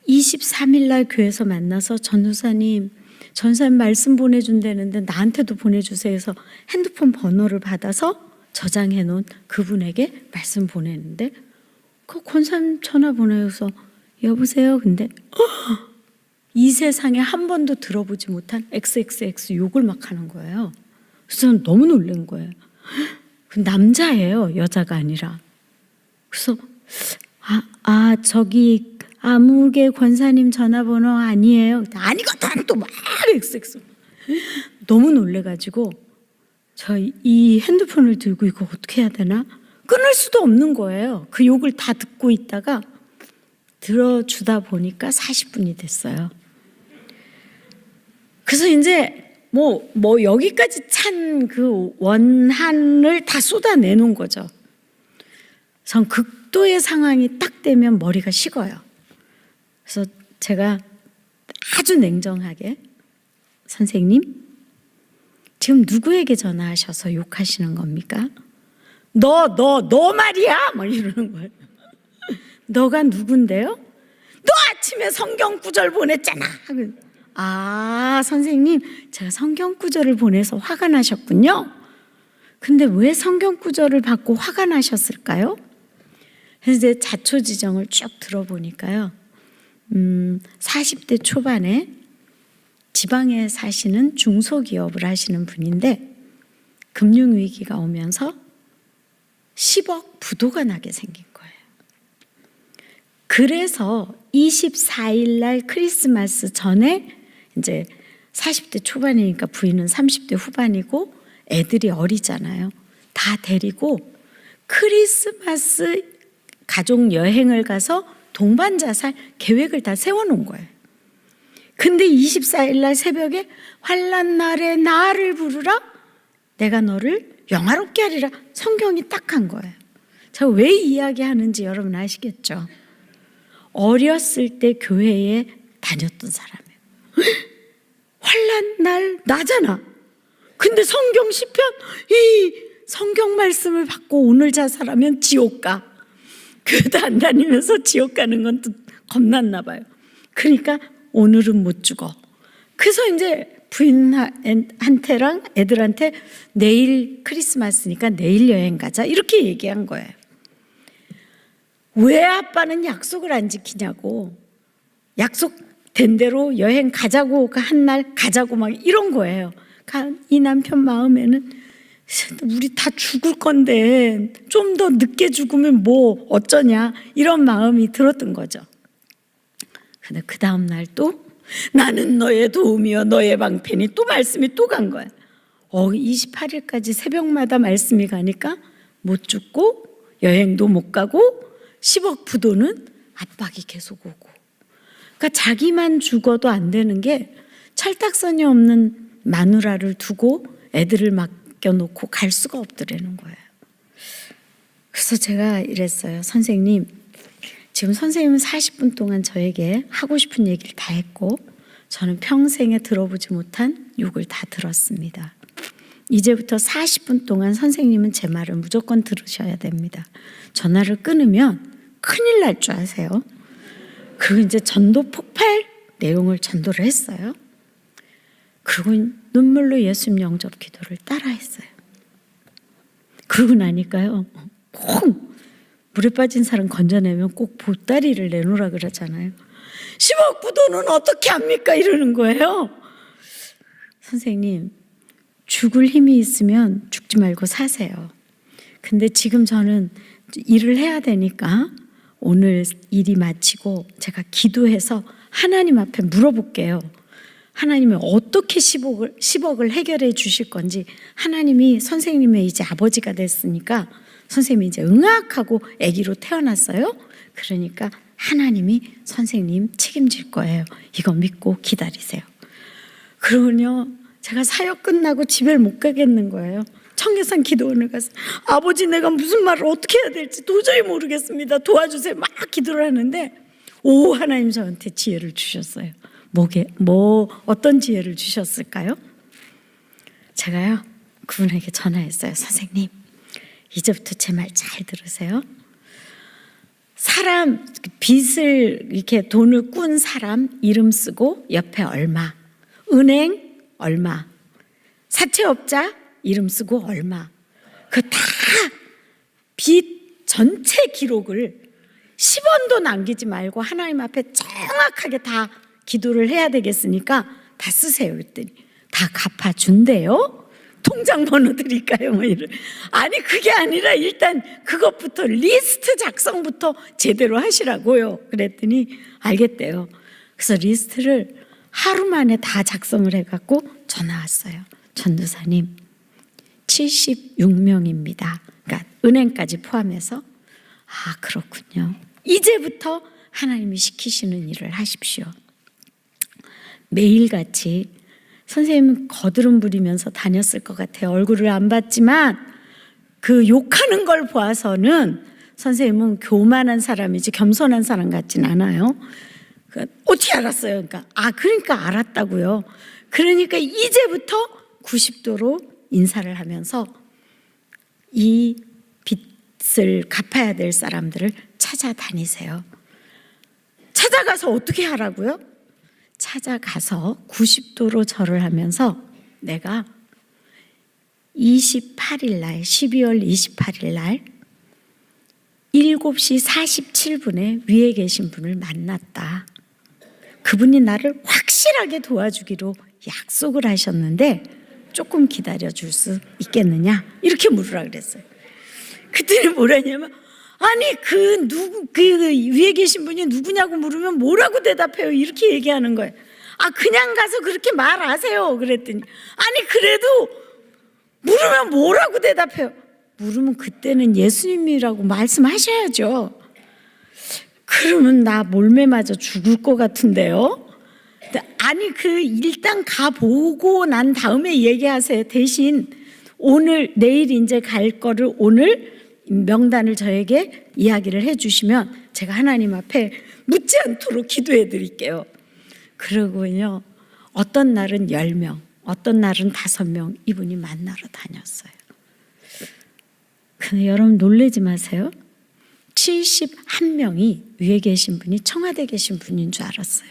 23일 날 교회에서 만나서 전도사님 말씀 보내준다는데 나한테도 보내주세요 해서 핸드폰 번호를 받아서 저장해 놓은 그분에게 말씀 보내는데 그 권사님 전화 보내서 여보세요. 근데 이 세상에 한 번도 들어보지 못한 XXX 욕을 막 하는 거예요. 그래서 저는 너무 놀란 거예요. 남자예요. 여자가 아니라. 그래서 저기 아무개 권사님 전화번호 아니에요. 아니거든. 또 막 XX. 너무 놀래가지고 저 이 핸드폰을 들고 이거 어떻게 해야 되나? 끊을 수도 없는 거예요. 그 욕을 다 듣고 있다가 들어주다 보니까 40분이 됐어요. 그래서 이제 뭐 여기까지 찬 그 원한을 다 쏟아내놓은 거죠. 전 극도의 상황이 딱 되면 머리가 식어요. 그래서 제가 아주 냉정하게 선생님, 지금 누구에게 전화하셔서 욕하시는 겁니까? 너 말이야! 막 이러는 거예요. 너가 누군데요? 너 아침에 성경 구절 보냈잖아. 선생님, 제가 성경 구절을 보내서 화가 나셨군요. 근데 왜 성경 구절을 받고 화가 나셨을까요? 그래서 이제 자초지정을 쭉 들어보니까요. 40대 초반에 지방에 사시는 중소기업을 하시는 분인데 금융위기가 오면서 10억 부도가 나게 생긴 거예요. 그래서 24일 날 크리스마스 전에 이제 40대 초반이니까 부인은 30대 후반이고 애들이 어리잖아요. 다 데리고 크리스마스 가족 여행을 가서 동반자 살 계획을 다 세워놓은 거예요. 근데 24일 날 새벽에 환난 날에 나를 부르라 내가 너를 영화롭게 하리라 성경이 딱 한 거예요. 제가 왜 이야기하는지 여러분 아시겠죠? 어렸을 때 교회에 다녔던 사람이에요. 환난 날 나잖아. 근데 성경 시편 이 성경 말씀을 받고 오늘 자살하면 지옥 가. 교회도 안 다니면서 지옥 가는 건 또 겁났나 봐요. 그러니까 오늘은 못 죽어. 그래서 이제 부인한테랑 애들한테 내일 크리스마스니까 내일 여행 가자 이렇게 얘기한 거예요. 왜 아빠는 약속을 안 지키냐고. 약속된 대로 여행 가자고 한 날 가자고 막 이런 거예요. 이 남편 마음에는 우리 다 죽을 건데 좀 더 늦게 죽으면 뭐 어쩌냐 이런 마음이 들었던 거죠. 근데 그 다음 날 또 나는 너의 도움이여 너의 방편이 또 말씀이 또 간 거야. 28일까지 새벽마다 말씀이 가니까 못 죽고 여행도 못 가고 10억 부도는 압박이 계속 오고. 그러니까 자기만 죽어도 안 되는 게 찰떡선이 없는 마누라를 두고 애들을 맡겨놓고 갈 수가 없더라는 거예요. 그래서 제가 이랬어요. 선생님, 지금 선생님은 40분 동안 저에게 하고 싶은 얘기를 다 했고 저는 평생에 들어보지 못한 욕을 다 들었습니다. 이제부터 40분 동안 선생님은 제 말을 무조건 들으셔야 됩니다. 전화를 끊으면 큰일 날 줄 아세요. 그리고 이제 전도 폭발 내용을 전도를 했어요. 그리고 눈물로 예수님 영접 기도를 따라했어요. 그러고 나니까요. 꼭 물에 빠진 사람 건져내면 꼭 보따리를 내놓으라 그러잖아요. 10억 부도는 어떻게 합니까? 이러는 거예요. 선생님, 죽을 힘이 있으면 죽지 말고 사세요. 근데 지금 저는 일을 해야 되니까 오늘 일이 마치고 제가 기도해서 하나님 앞에 물어볼게요. 하나님이 어떻게 10억을 해결해 주실 건지. 하나님이 선생님의 이제 아버지가 됐으니까 선생님이 이제 응악하고 아기로 태어났어요. 그러니까 하나님이 선생님 책임질 거예요. 이거 믿고 기다리세요. 그러군요. 제가 사역 끝나고 집에 못 가겠는 거예요. 청계산 기도원을 가서 아버지 내가 무슨 말을 어떻게 해야 될지 도저히 모르겠습니다. 도와주세요. 막 기도를 하는데 하나님 저한테 지혜를 주셨어요. 어떤 지혜를 주셨을까요? 제가요 그분에게 전화했어요. 선생님, 이제부터 제 말 잘 들으세요. 사람 빚을 이렇게 돈을 꾼 사람 이름 쓰고 옆에 얼마, 은행 얼마, 사채업자 이름 쓰고 얼마, 그 다 빚 전체 기록을 10원도 남기지 말고 하나님 앞에 정확하게 다 기도를 해야 되겠으니까 다 쓰세요. 그랬더니 다 갚아준대요. 통장 번호 드릴까요? 뭐 이런. 아니 그게 아니라 일단 그것부터 리스트 작성부터 제대로 하시라고요. 그랬더니 알겠대요. 그래서 리스트를 하루 만에 다 작성을 해갖고 전화 왔어요. 전도사님 76명입니다. 그러니까 은행까지 포함해서. 아 그렇군요. 이제부터 하나님이 시키시는 일을 하십시오. 매일같이 선생님은 거드름 부리면서 다녔을 것 같아요. 얼굴을 안 봤지만 그 욕하는 걸 보아서는 선생님은 교만한 사람이지 겸손한 사람 같진 않아요. 어떻게 알았어요? 그러니까 알았다고요. 그러니까 이제부터 90도로 인사를 하면서 이 빚을 갚아야 될 사람들을 찾아다니세요. 찾아가서 어떻게 하라고요? 찾아가서 90도로 절을 하면서 내가 28일 날 12월 28일 날 7시 47분에 위에 계신 분을 만났다. 그분이 나를 확실하게 도와주기로 약속을 하셨는데 조금 기다려 줄 수 있겠느냐? 이렇게 물으라 그랬어요. 그때는 뭐라냐면 아니 그 위에 계신 분이 누구냐고 물으면 뭐라고 대답해요? 이렇게 얘기하는 거예요. 그냥 가서 그렇게 말하세요. 그랬더니 아니 그래도 물으면 뭐라고 대답해요? 물으면 그때는 예수님이라고 말씀하셔야죠. 그러면 나 몰매 맞아 죽을 것 같은데요. 아니 일단 가보고 난 다음에 얘기하세요. 대신 오늘 내일 이제 갈 거를 오늘 명단을 저에게 이야기를 해주시면 제가 하나님 앞에 묻지 않도록 기도해 드릴게요. 그러고요 어떤 날은 10명 어떤 날은 5명 이분이 만나러 다녔어요. 근데 여러분 놀라지 마세요. 71명이 위에 계신 분이 청와대에 계신 분인 줄 알았어요.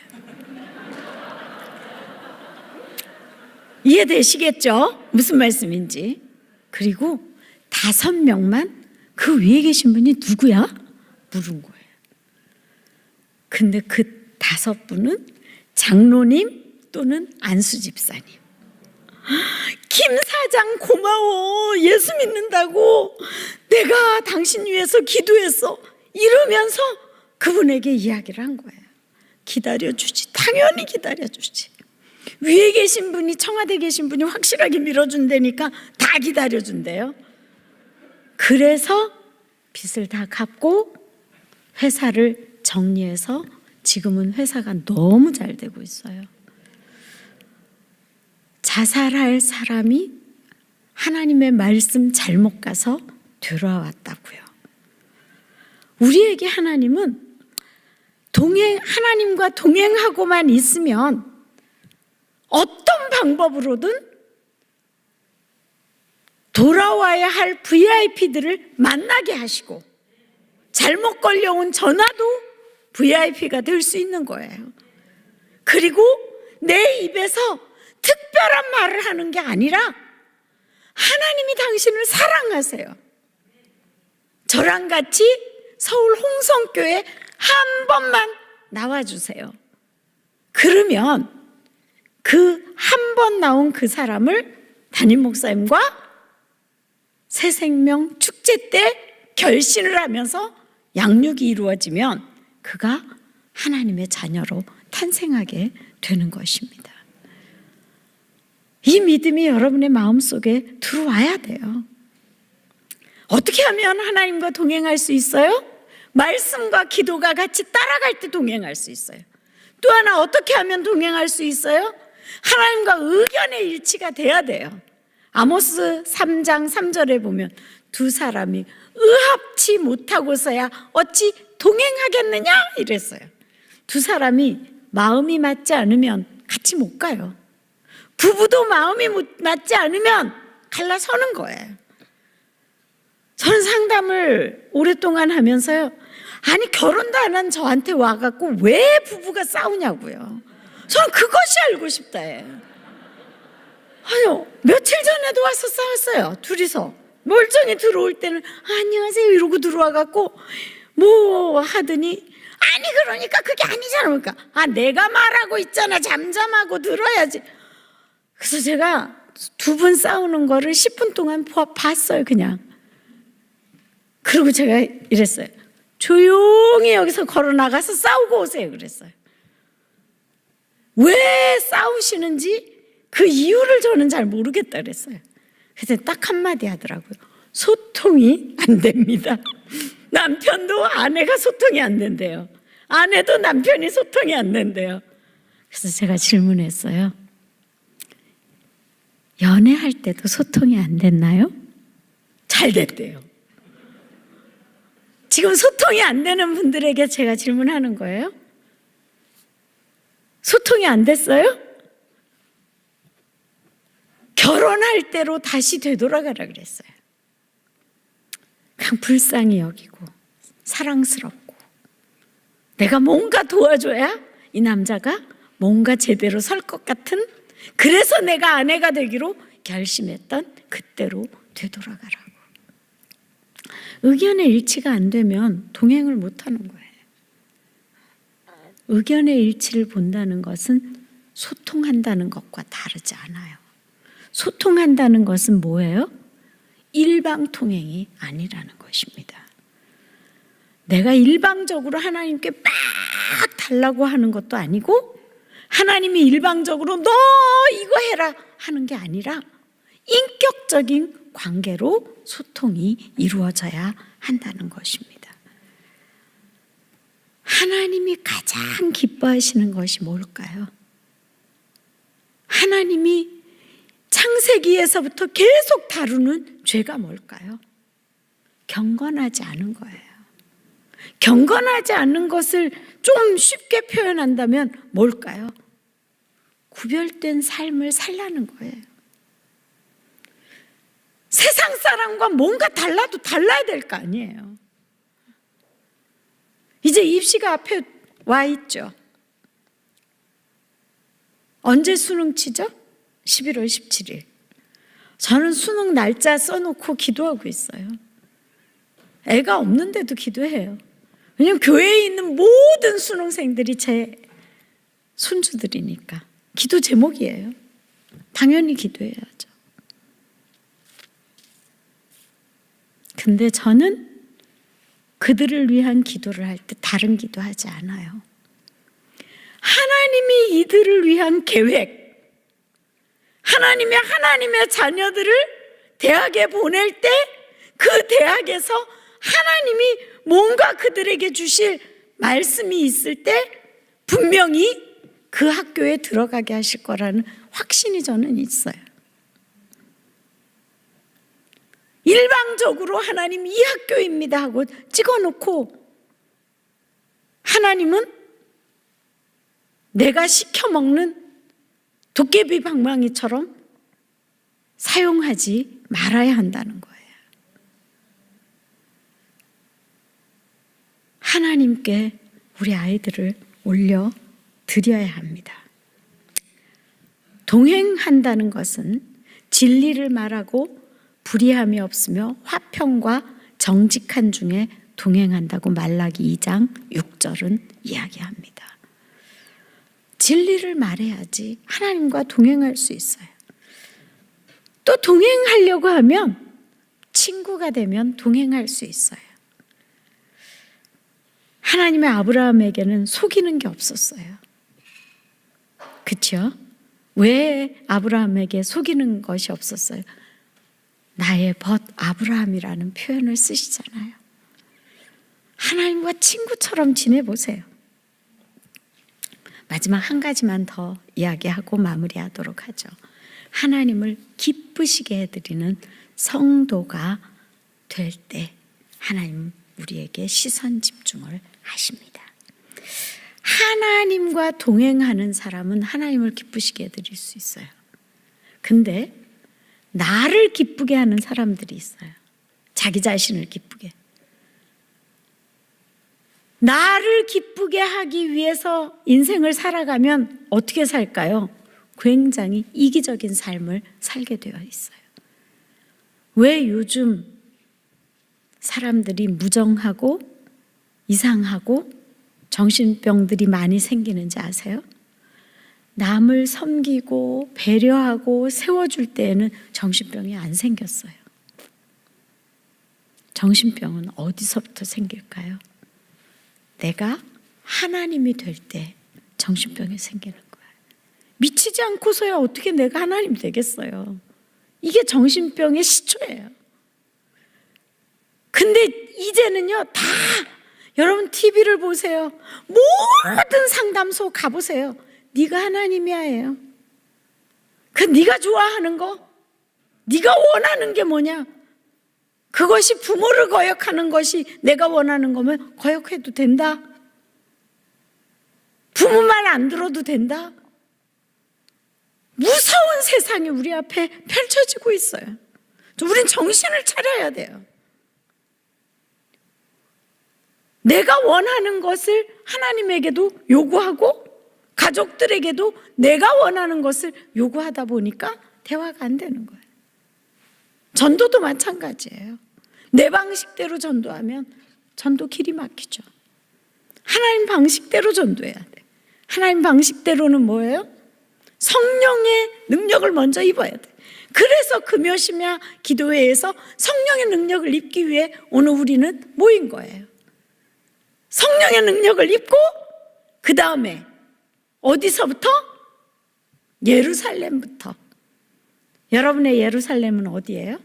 이해되시겠죠? 무슨 말씀인지. 그리고 5명만 그 위에 계신 분이 누구야? 물은 거예요. 근데 그 5분은 장로님 또는 안수 집사님. 김 사장 고마워. 예수 믿는다고 내가 당신 위해서 기도했어. 이러면서 그분에게 이야기를 한 거예요. 기다려주지. 당연히 기다려주지. 위에 계신 분이 청와대에 계신 분이 확실하게 밀어준다니까 다 기다려준대요. 그래서 빚을 다 갚고 회사를 정리해서 지금은 회사가 너무 잘 되고 있어요. 자살할 사람이 하나님의 말씀 잘못 가서 되돌아왔다고요. 우리에게 하나님은 하나님과 동행하고만 있으면 어떤 방법으로든 돌아와야 할 VIP들을 만나게 하시고 잘못 걸려온 전화도 VIP가 될 수 있는 거예요. 그리고 내 입에서 특별한 말을 하는 게 아니라 하나님이 당신을 사랑하세요. 저랑 같이 서울 홍성교회 한 번만 나와주세요. 그러면 그 한 번 나온 그 사람을 담임 목사님과 새생명 축제 때 결신을 하면서 양육이 이루어지면 그가 하나님의 자녀로 탄생하게 되는 것입니다. 이 믿음이 여러분의 마음속에 들어와야 돼요. 어떻게 하면 하나님과 동행할 수 있어요? 말씀과 기도가 같이 따라갈 때 동행할 수 있어요. 또 하나 어떻게 하면 동행할 수 있어요? 하나님과 의견의 일치가 돼야 돼요. 아모스 3장 3절에 보면 두 사람이 의합치 못하고서야 어찌 동행하겠느냐 이랬어요. 두 사람이 마음이 맞지 않으면 같이 못 가요. 부부도 마음이 맞지 않으면 갈라서는 거예요. 저는 상담을 오랫동안 하면서요. 아니 결혼도 안 한 저한테 와갖고 왜 부부가 싸우냐고요. 저는 그것이 알고 싶다 해요. 아유 며칠 전에도 와서 싸웠어요. 둘이서 멀쩡히 들어올 때는 안녕하세요 이러고 들어와 갖고 뭐 하더니 아니 그러니까 그게 아니잖아. 그러니까 내가 말하고 있잖아. 잠잠하고 들어야지. 그래서 제가 두 분 싸우는 거를 10분 동안 봤어요. 그냥. 그리고 제가 이랬어요. 조용히 여기서 걸어 나가서 싸우고 오세요. 그랬어요. 왜 싸우시는지 그 이유를 저는 잘 모르겠다 그랬어요. 그래서 딱 한마디 하더라고요. 소통이 안 됩니다. 남편도 아내가 소통이 안 된대요. 아내도 남편이 소통이 안 된대요. 그래서 제가 질문했어요. 연애할 때도 소통이 안 됐나요? 잘 됐대요. 지금 소통이 안 되는 분들에게 제가 질문하는 거예요. 소통이 안 됐어요? 결혼할 때로 다시 되돌아가라 그랬어요. 그냥 불쌍히 여기고 사랑스럽고 내가 뭔가 도와줘야 이 남자가 뭔가 제대로 설 것 같은, 그래서 내가 아내가 되기로 결심했던 그때로 되돌아가라고. 의견의 일치가 안 되면 동행을 못 하는 거예요. 의견의 일치를 본다는 것은 소통한다는 것과 다르지 않아요. 소통한다는 것은 뭐예요? 일방통행이 아니라는 것입니다. 내가 일방적으로 하나님께 막 달라고 하는 것도 아니고 하나님이 일방적으로 너 이거 해라 하는 게 아니라 인격적인 관계로 소통이 이루어져야 한다는 것입니다. 하나님이 가장 기뻐하시는 것이 뭘까요? 하나님이 창세기에서부터 계속 다루는 죄가 뭘까요? 경건하지 않은 거예요. 경건하지 않은 것을 좀 쉽게 표현한다면 뭘까요? 구별된 삶을 살라는 거예요. 세상 사람과 뭔가 달라도 달라야 될 거 아니에요. 이제 입시가 앞에 와 있죠. 언제 수능 치죠? 11월 17일. 저는 수능 날짜 써놓고 기도하고 있어요. 애가 없는데도 기도해요. 왜냐하면 교회에 있는 모든 수능생들이 제 손주들이니까. 기도 제목이에요. 당연히 기도해야죠. 근데 저는 그들을 위한 기도를 할 때 다른 기도하지 않아요. 하나님이 이들을 위한 계획, 하나님의 자녀들을 대학에 보낼 때 그 대학에서 하나님이 뭔가 그들에게 주실 말씀이 있을 때 분명히 그 학교에 들어가게 하실 거라는 확신이 저는 있어요. 일방적으로 하나님 이 학교입니다 하고 찍어놓고 하나님은 내가 시켜먹는 도깨비 방망이처럼 사용하지 말아야 한다는 거예요. 하나님께 우리 아이들을 올려드려야 합니다. 동행한다는 것은 진리를 말하고 불의함이 없으며 화평과 정직한 중에 동행한다고 말라기 2장 6절은 이야기합니다. 진리를 말해야지 하나님과 동행할 수 있어요. 또 동행하려고 하면 친구가 되면 동행할 수 있어요. 하나님의 아브라함에게는 속이는 게 없었어요. 그렇죠? 왜 아브라함에게 속이는 것이 없었어요? 나의 벗 아브라함이라는 표현을 쓰시잖아요. 하나님과 친구처럼 지내보세요. 마지막 한 가지만 더 이야기하고 마무리하도록 하죠. 하나님을 기쁘시게 해드리는 성도가 될 때 하나님 우리에게 시선 집중을 하십니다. 하나님과 동행하는 사람은 하나님을 기쁘시게 해드릴 수 있어요. 근데 나를 기쁘게 하는 사람들이 있어요. 자기 자신을 기쁘게. 나를 기쁘게 하기 위해서 인생을 살아가면 어떻게 살까요? 굉장히 이기적인 삶을 살게 되어 있어요. 왜 요즘 사람들이 무정하고 이상하고 정신병들이 많이 생기는지 아세요? 남을 섬기고 배려하고 세워줄 때에는 정신병이 안 생겼어요. 정신병은 어디서부터 생길까요? 내가 하나님이 될 때 정신병이 생기는 거예요. 미치지 않고서야 어떻게 내가 하나님 되겠어요? 이게 정신병의 시초예요. 근데 이제는요, 다 여러분 TV를 보세요. 모든 상담소 가보세요. 네가 하나님이야예요. 그 네가 좋아하는 거, 네가 원하는 게 뭐냐? 그것이 부모를 거역하는 것이 내가 원하는 거면 거역해도 된다. 부모 말 안 들어도 된다. 무서운 세상이 우리 앞에 펼쳐지고 있어요. 우린 정신을 차려야 돼요. 내가 원하는 것을 하나님에게도 요구하고 가족들에게도 내가 원하는 것을 요구하다 보니까 대화가 안 되는 거예요. 전도도 마찬가지예요. 내 방식대로 전도하면 전도 길이 막히죠. 하나님 방식대로 전도해야 돼. 하나님 방식대로는 뭐예요? 성령의 능력을 먼저 입어야 돼. 그래서 금요심야 기도회에서 성령의 능력을 입기 위해 오늘 우리는 모인 거예요. 성령의 능력을 입고 그 다음에 어디서부터? 예루살렘부터. 여러분의 예루살렘은 어디예요?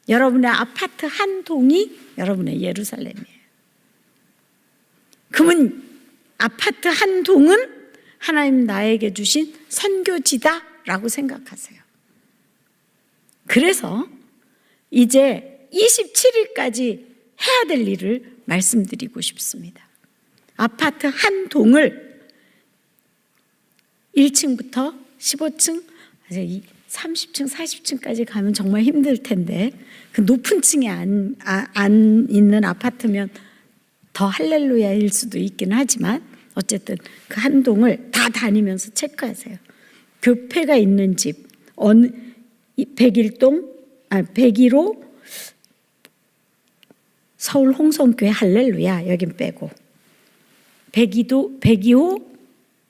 여러분의 아파트 한 동이 여러분의 예루살렘이에요. 그러면 아파트 한 동은 하나님 나에게 주신 선교지다라고 생각하세요. 그래서 이제 27일까지 해야 될 일을 말씀드리고 싶습니다. 아파트 한 동을 1층부터 15층, 30층, 40층까지 가면 정말 힘들 텐데 그 높은 층에 안 있는 아파트면 더 할렐루야일 수도 있긴 하지만 어쨌든 그 한 동을 다 다니면서 체크하세요. 교회가 있는 집, 어느 101동, 101호 서울 홍성교회 할렐루야 여긴 빼고 102호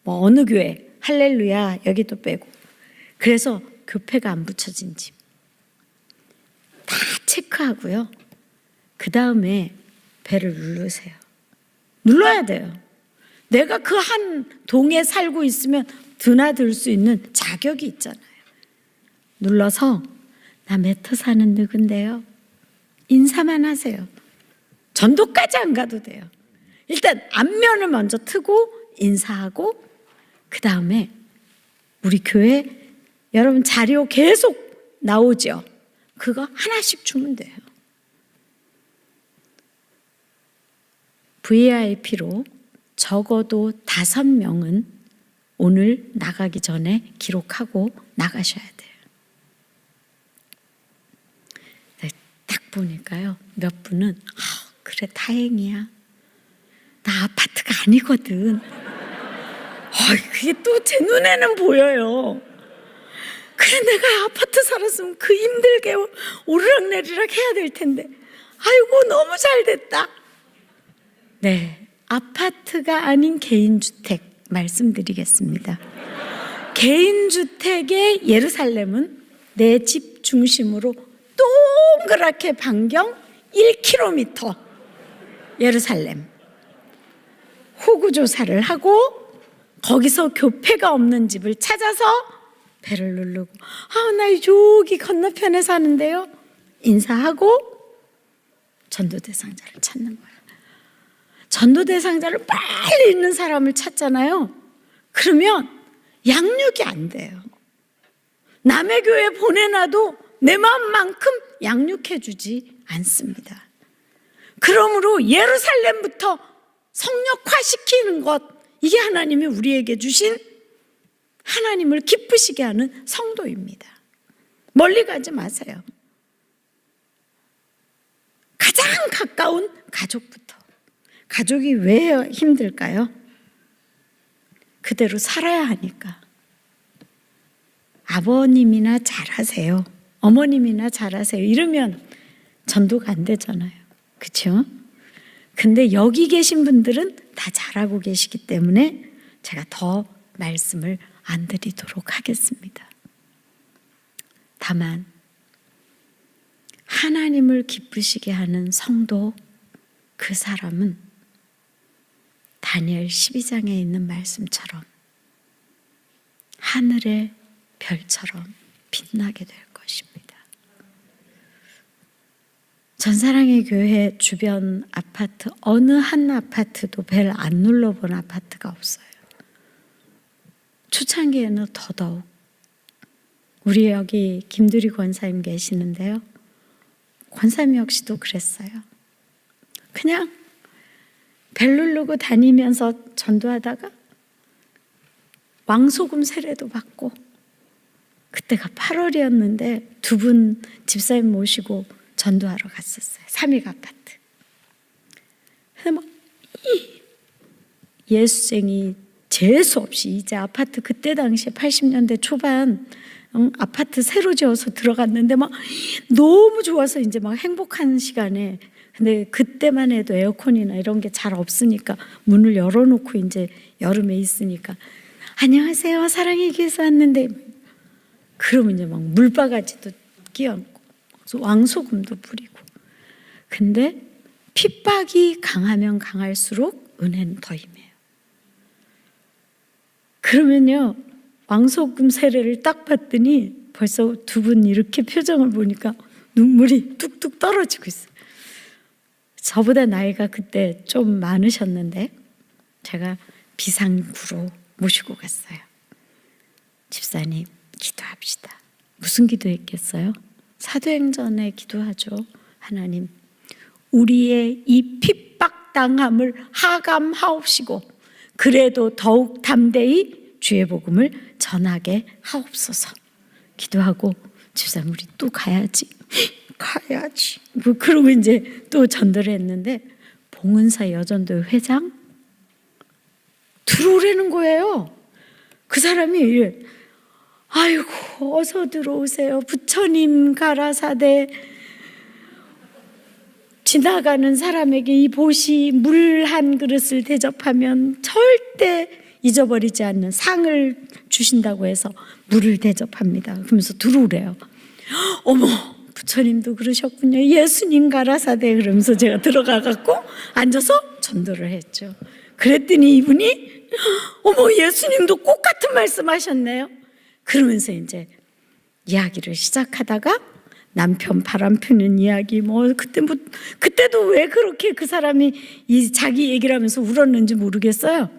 뭐 어느 교회 할렐루야 여기도 빼고 그래서 교회가 안 붙여진 집 다 체크하고요. 그 다음에 배를 누르세요. 눌러야 돼요. 내가 그 한 동에 살고 있으면 드나들 수 있는 자격이 있잖아요. 눌러서 나 메터 사는 누군데요. 인사만 하세요. 전도까지 안 가도 돼요. 일단 안면을 먼저 트고 인사하고 그 다음에 우리 교회 여러분 자료 계속 나오죠. 그거 하나씩 주면 돼요. VIP로 적어도 5명은 오늘 나가기 전에 기록하고 나가셔야 돼요. 딱 보니까요. 몇 분은 그래 다행이야. 나 아파트가 아니거든. 그게 또 제 눈에는 보여요. 그래 내가 아파트 살았으면 그 힘들게 오르락내리락 해야 될 텐데 아이고 너무 잘 됐다. 네, 아파트가 아닌 개인주택 말씀드리겠습니다. 개인주택의 예루살렘은 내 집 중심으로 동그랗게 반경 1km 예루살렘 호구조사를 하고 거기서 교회가 없는 집을 찾아서 배를 누르고 나 여기 건너편에 사는데요. 인사하고 전도대상자를 찾는 거예요. 전도대상자를 빨리 있는 사람을 찾잖아요. 그러면 양육이 안 돼요. 남의 교회 보내놔도 내 마음만큼 양육해주지 않습니다. 그러므로 예루살렘부터 성역화시키는 것, 이게 하나님이 우리에게 주신 하나님을 기쁘시게 하는 성도입니다. 멀리 가지 마세요. 가장 가까운 가족부터. 가족이 왜 힘들까요? 그대로 살아야 하니까. 아버님이나 잘하세요. 어머님이나 잘하세요 이러면 전도가 안 되잖아요. 그렇죠? 근데 여기 계신 분들은 다 잘하고 계시기 때문에 제가 더 말씀을 안 드리도록 하겠습니다. 다만 하나님을 기쁘시게 하는 성도, 그 사람은 다니엘 12장에 있는 말씀처럼 하늘의 별처럼 빛나게 될 것입니다. 전사랑의 교회 주변 아파트 어느 한 아파트도 벨 안 눌러본 아파트가 없어요. 초창기에는 더더욱. 우리 여기 김두리 권사님 계시는데요. 권사님 역시도 그랬어요. 그냥 벨 누르고 다니면서 전도하다가 왕소금 세례도 받고, 그때가 8월이었는데 두 분 집사님 모시고 전도하러 갔었어요. 삼익 아파트. 그래서 막 예수쟁이 재수 없이 이제 아파트 그때 당시에 80년대 초반 아파트 새로 지어서 들어갔는데 막 너무 좋아서 이제 막 행복한 시간에, 근데 그때만 해도 에어컨이나 이런 게 잘 없으니까 문을 열어놓고 이제 여름에 있으니까 안녕하세요 사랑의 교회에서 왔는데, 그러면 이제 막 물바가지도 끼얹고 왕소금도 뿌리고. 근데 핍박이 강하면 강할수록 은혜는 더 임해요. 그러면요 왕소금 세례를 딱 봤더니 벌써 두 분 이렇게 표정을 보니까 눈물이 뚝뚝 떨어지고 있어요. 저보다 나이가 그때 좀 많으셨는데 제가 비상구로 모시고 갔어요. 집사님 기도합시다. 무슨 기도했겠어요? 사도행전에 기도하죠. 하나님 우리의 이 핍박당함을 하감하옵시고 그래도 더욱 담대히 주의 복음을 전하게 하옵소서. 기도하고 집사님 우리 또 가야지 뭐 그러고 이제 또 전도를 했는데, 봉은사 여전도 회장 들어오라는 거예요. 그 사람이 아이고 어서 들어오세요. 부처님 가라사대 지나가는 사람에게 이 보시 물 한 그릇을 대접하면 절대 잊어버리지 않는 상을 주신다고 해서 물을 대접합니다. 그러면서 들어오래요. 어머 부처님도 그러셨군요. 예수님 가라사대. 그러면서 제가 들어가갖고 앉아서 전도를 했죠. 그랬더니 이분이 어머 예수님도 꼭 같은 말씀하셨네요. 그러면서 이제 이야기를 시작하다가 남편 바람 피는 이야기 그때도 왜 그렇게 그 사람이 자기 얘기를 하면서 울었는지 모르겠어요.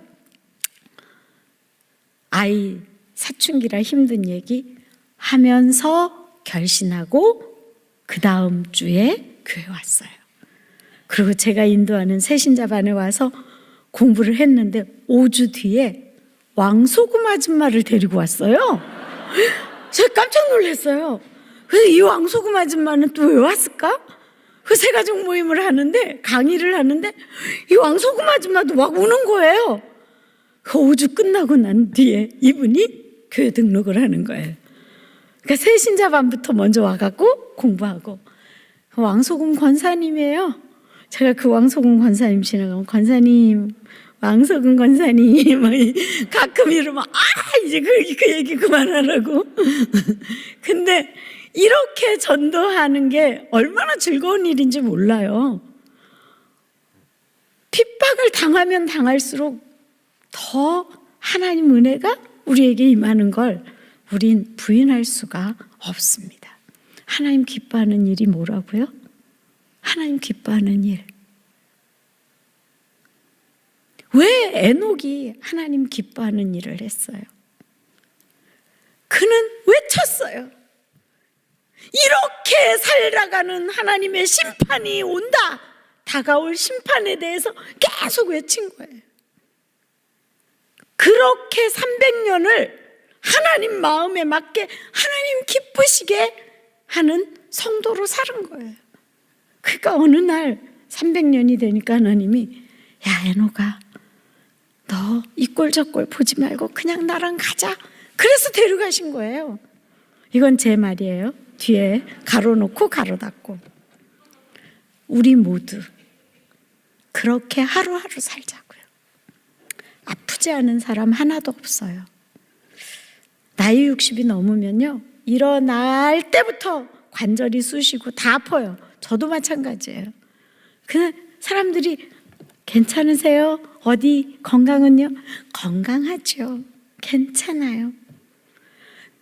아이 사춘기라 힘든 얘기 하면서 결신하고 그 다음 주에 교회 왔어요. 그리고 제가 인도하는 새신자반에 와서 공부를 했는데 5주 뒤에 왕소금 아줌마를 데리고 왔어요. 제가 깜짝 놀랐어요. 그래서 이 왕소금 아줌마는 또 왜 왔을까? 그 새가족 모임을 하는데, 강의를 하는데 이 왕소금 아줌마도 막 우는 거예요. 그 5주 끝나고 난 뒤에 이분이 교회 등록을 하는 거예요. 그러니까 새신자반부터 먼저 와갖고 공부하고. 그 왕소금 권사님이에요. 제가 그 왕소금 권사님 지나가면 권사님, 왕소금 권사님 가끔 이러면 이제 그 얘기 그만하라고. 근데 이렇게 전도하는 게 얼마나 즐거운 일인지 몰라요. 핍박을 당하면 당할수록 더 하나님 은혜가 우리에게 임하는 걸 우린 부인할 수가 없습니다. 하나님 기뻐하는 일이 뭐라고요? 하나님 기뻐하는 일. 왜 에녹이 하나님 기뻐하는 일을 했어요? 그는 외쳤어요. 이렇게 살아가는 하나님의 심판이 온다. 다가올 심판에 대해서 계속 외친 거예요. 그렇게 300년을 하나님 마음에 맞게 하나님 기쁘시게 하는 성도로 사는 거예요. 그러니까 어느 날 300년이 되니까 하나님이 야 에녹아 너 이 꼴 저 꼴 보지 말고 그냥 나랑 가자. 그래서 데려가신 거예요. 이건 제 말이에요. 뒤에 가로 놓고 가로 닫고. 우리 모두 그렇게 하루하루 살자고요. 아프지 않은 사람 하나도 없어요. 나이 60이 넘으면요, 일어날 때부터 관절이 쑤시고 다 아파요. 저도 마찬가지예요. 그냥 사람들이 괜찮으세요? 어디 건강은요? 건강하죠. 괜찮아요.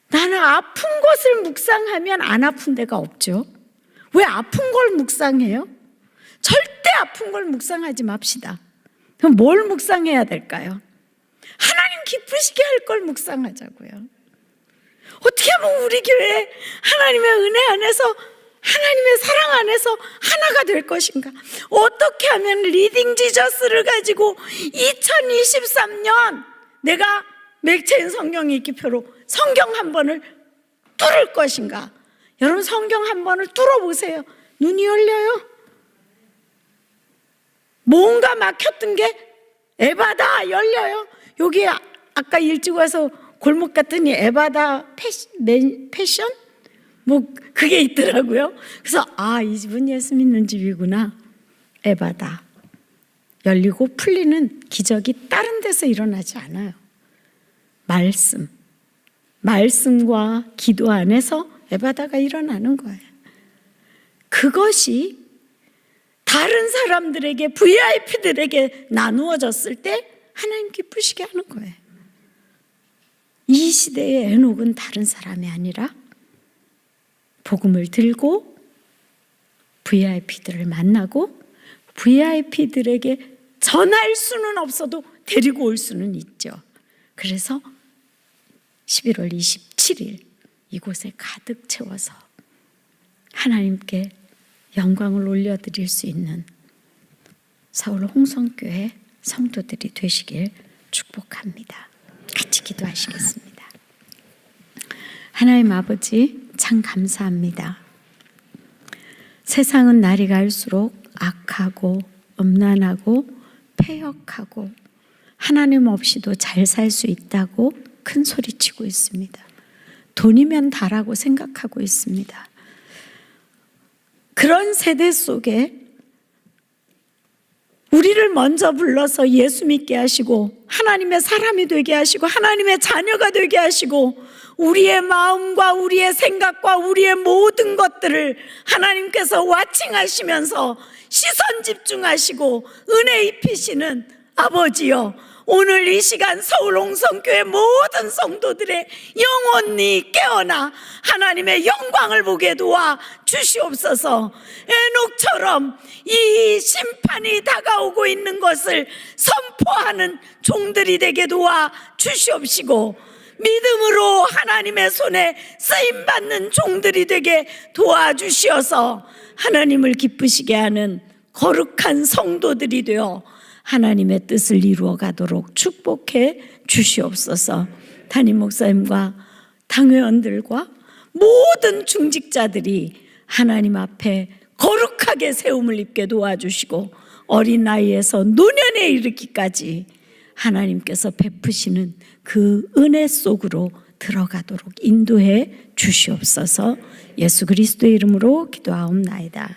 나는 아픈 것을 묵상하면 안 아픈 데가 없죠. 왜 아픈 걸 묵상해요? 절대 아픈 걸 묵상하지 맙시다. 그럼 뭘 묵상해야 될까요? 하나님 기쁘시게 할 걸 묵상하자고요. 어떻게 하면 우리 교회 하나님의 은혜 안에서, 하나님의 사랑 안에서 하나가 될 것인가? 어떻게 하면 리딩 지저스를 가지고 2023년 내가 맥체인 성경 읽기표로 성경 한 번을 뚫을 것인가? 여러분, 성경 한 번을 뚫어보세요. 눈이 열려요. 뭔가 막혔던 게 에바다 열려요. 여기 아까 일찍 와서 골목 갔더니 에바다 패션? 뭐 그게 있더라고요. 그래서 이 집은 예수 믿는 집이구나. 에바다 열리고 풀리는 기적이 다른 데서 일어나지 않아요. 말씀과 기도 안에서 에바다가 일어나는 거예요. 그것이 다른 사람들에게, VIP들에게 나누어졌을 때 하나님 기쁘시게 하는 거예요. 이 시대의 에녹은 다른 사람이 아니라 복음을 들고 VIP들을 만나고 VIP들에게 전할 수는 없어도 데리고 올 수는 있죠. 그래서 11월 27일 이곳에 가득 채워서 하나님께 영광을 올려드릴 수 있는 서울 홍성교회 성도들이 되시길 축복합니다. 같이 기도하시겠습니다. 하나님 아버지, 참 감사합니다. 세상은 날이 갈수록 악하고 음란하고 패역하고 하나님 없이도 잘 살 수 있다고 큰 소리치고 있습니다. 돈이면 다라고 생각하고 있습니다. 그런 세대 속에 우리를 먼저 불러서 예수 믿게 하시고 하나님의 사람이 되게 하시고 하나님의 자녀가 되게 하시고 우리의 마음과 우리의 생각과 우리의 모든 것들을 하나님께서 와칭하시면서 시선 집중하시고 은혜 입히시는 아버지여, 오늘 이 시간 서울 홍성교회 모든 성도들의 영혼이 깨어나 하나님의 영광을 보게 도와 주시옵소서. 에녹처럼 이 심판이 다가오고 있는 것을 선포하는 종들이 되게 도와 주시옵시고 믿음으로 하나님의 손에 쓰임받는 종들이 되게 도와주시어서 하나님을 기쁘시게 하는 거룩한 성도들이 되어 하나님의 뜻을 이루어 가도록 축복해 주시옵소서. 담임 목사님과 당회원들과 모든 중직자들이 하나님 앞에 거룩하게 세움을 입게 도와주시고 어린 나이에서 노년에 이르기까지 하나님께서 베푸시는 그 은혜 속으로 들어가도록 인도해 주시옵소서. 예수 그리스도의 이름으로 기도하옵나이다.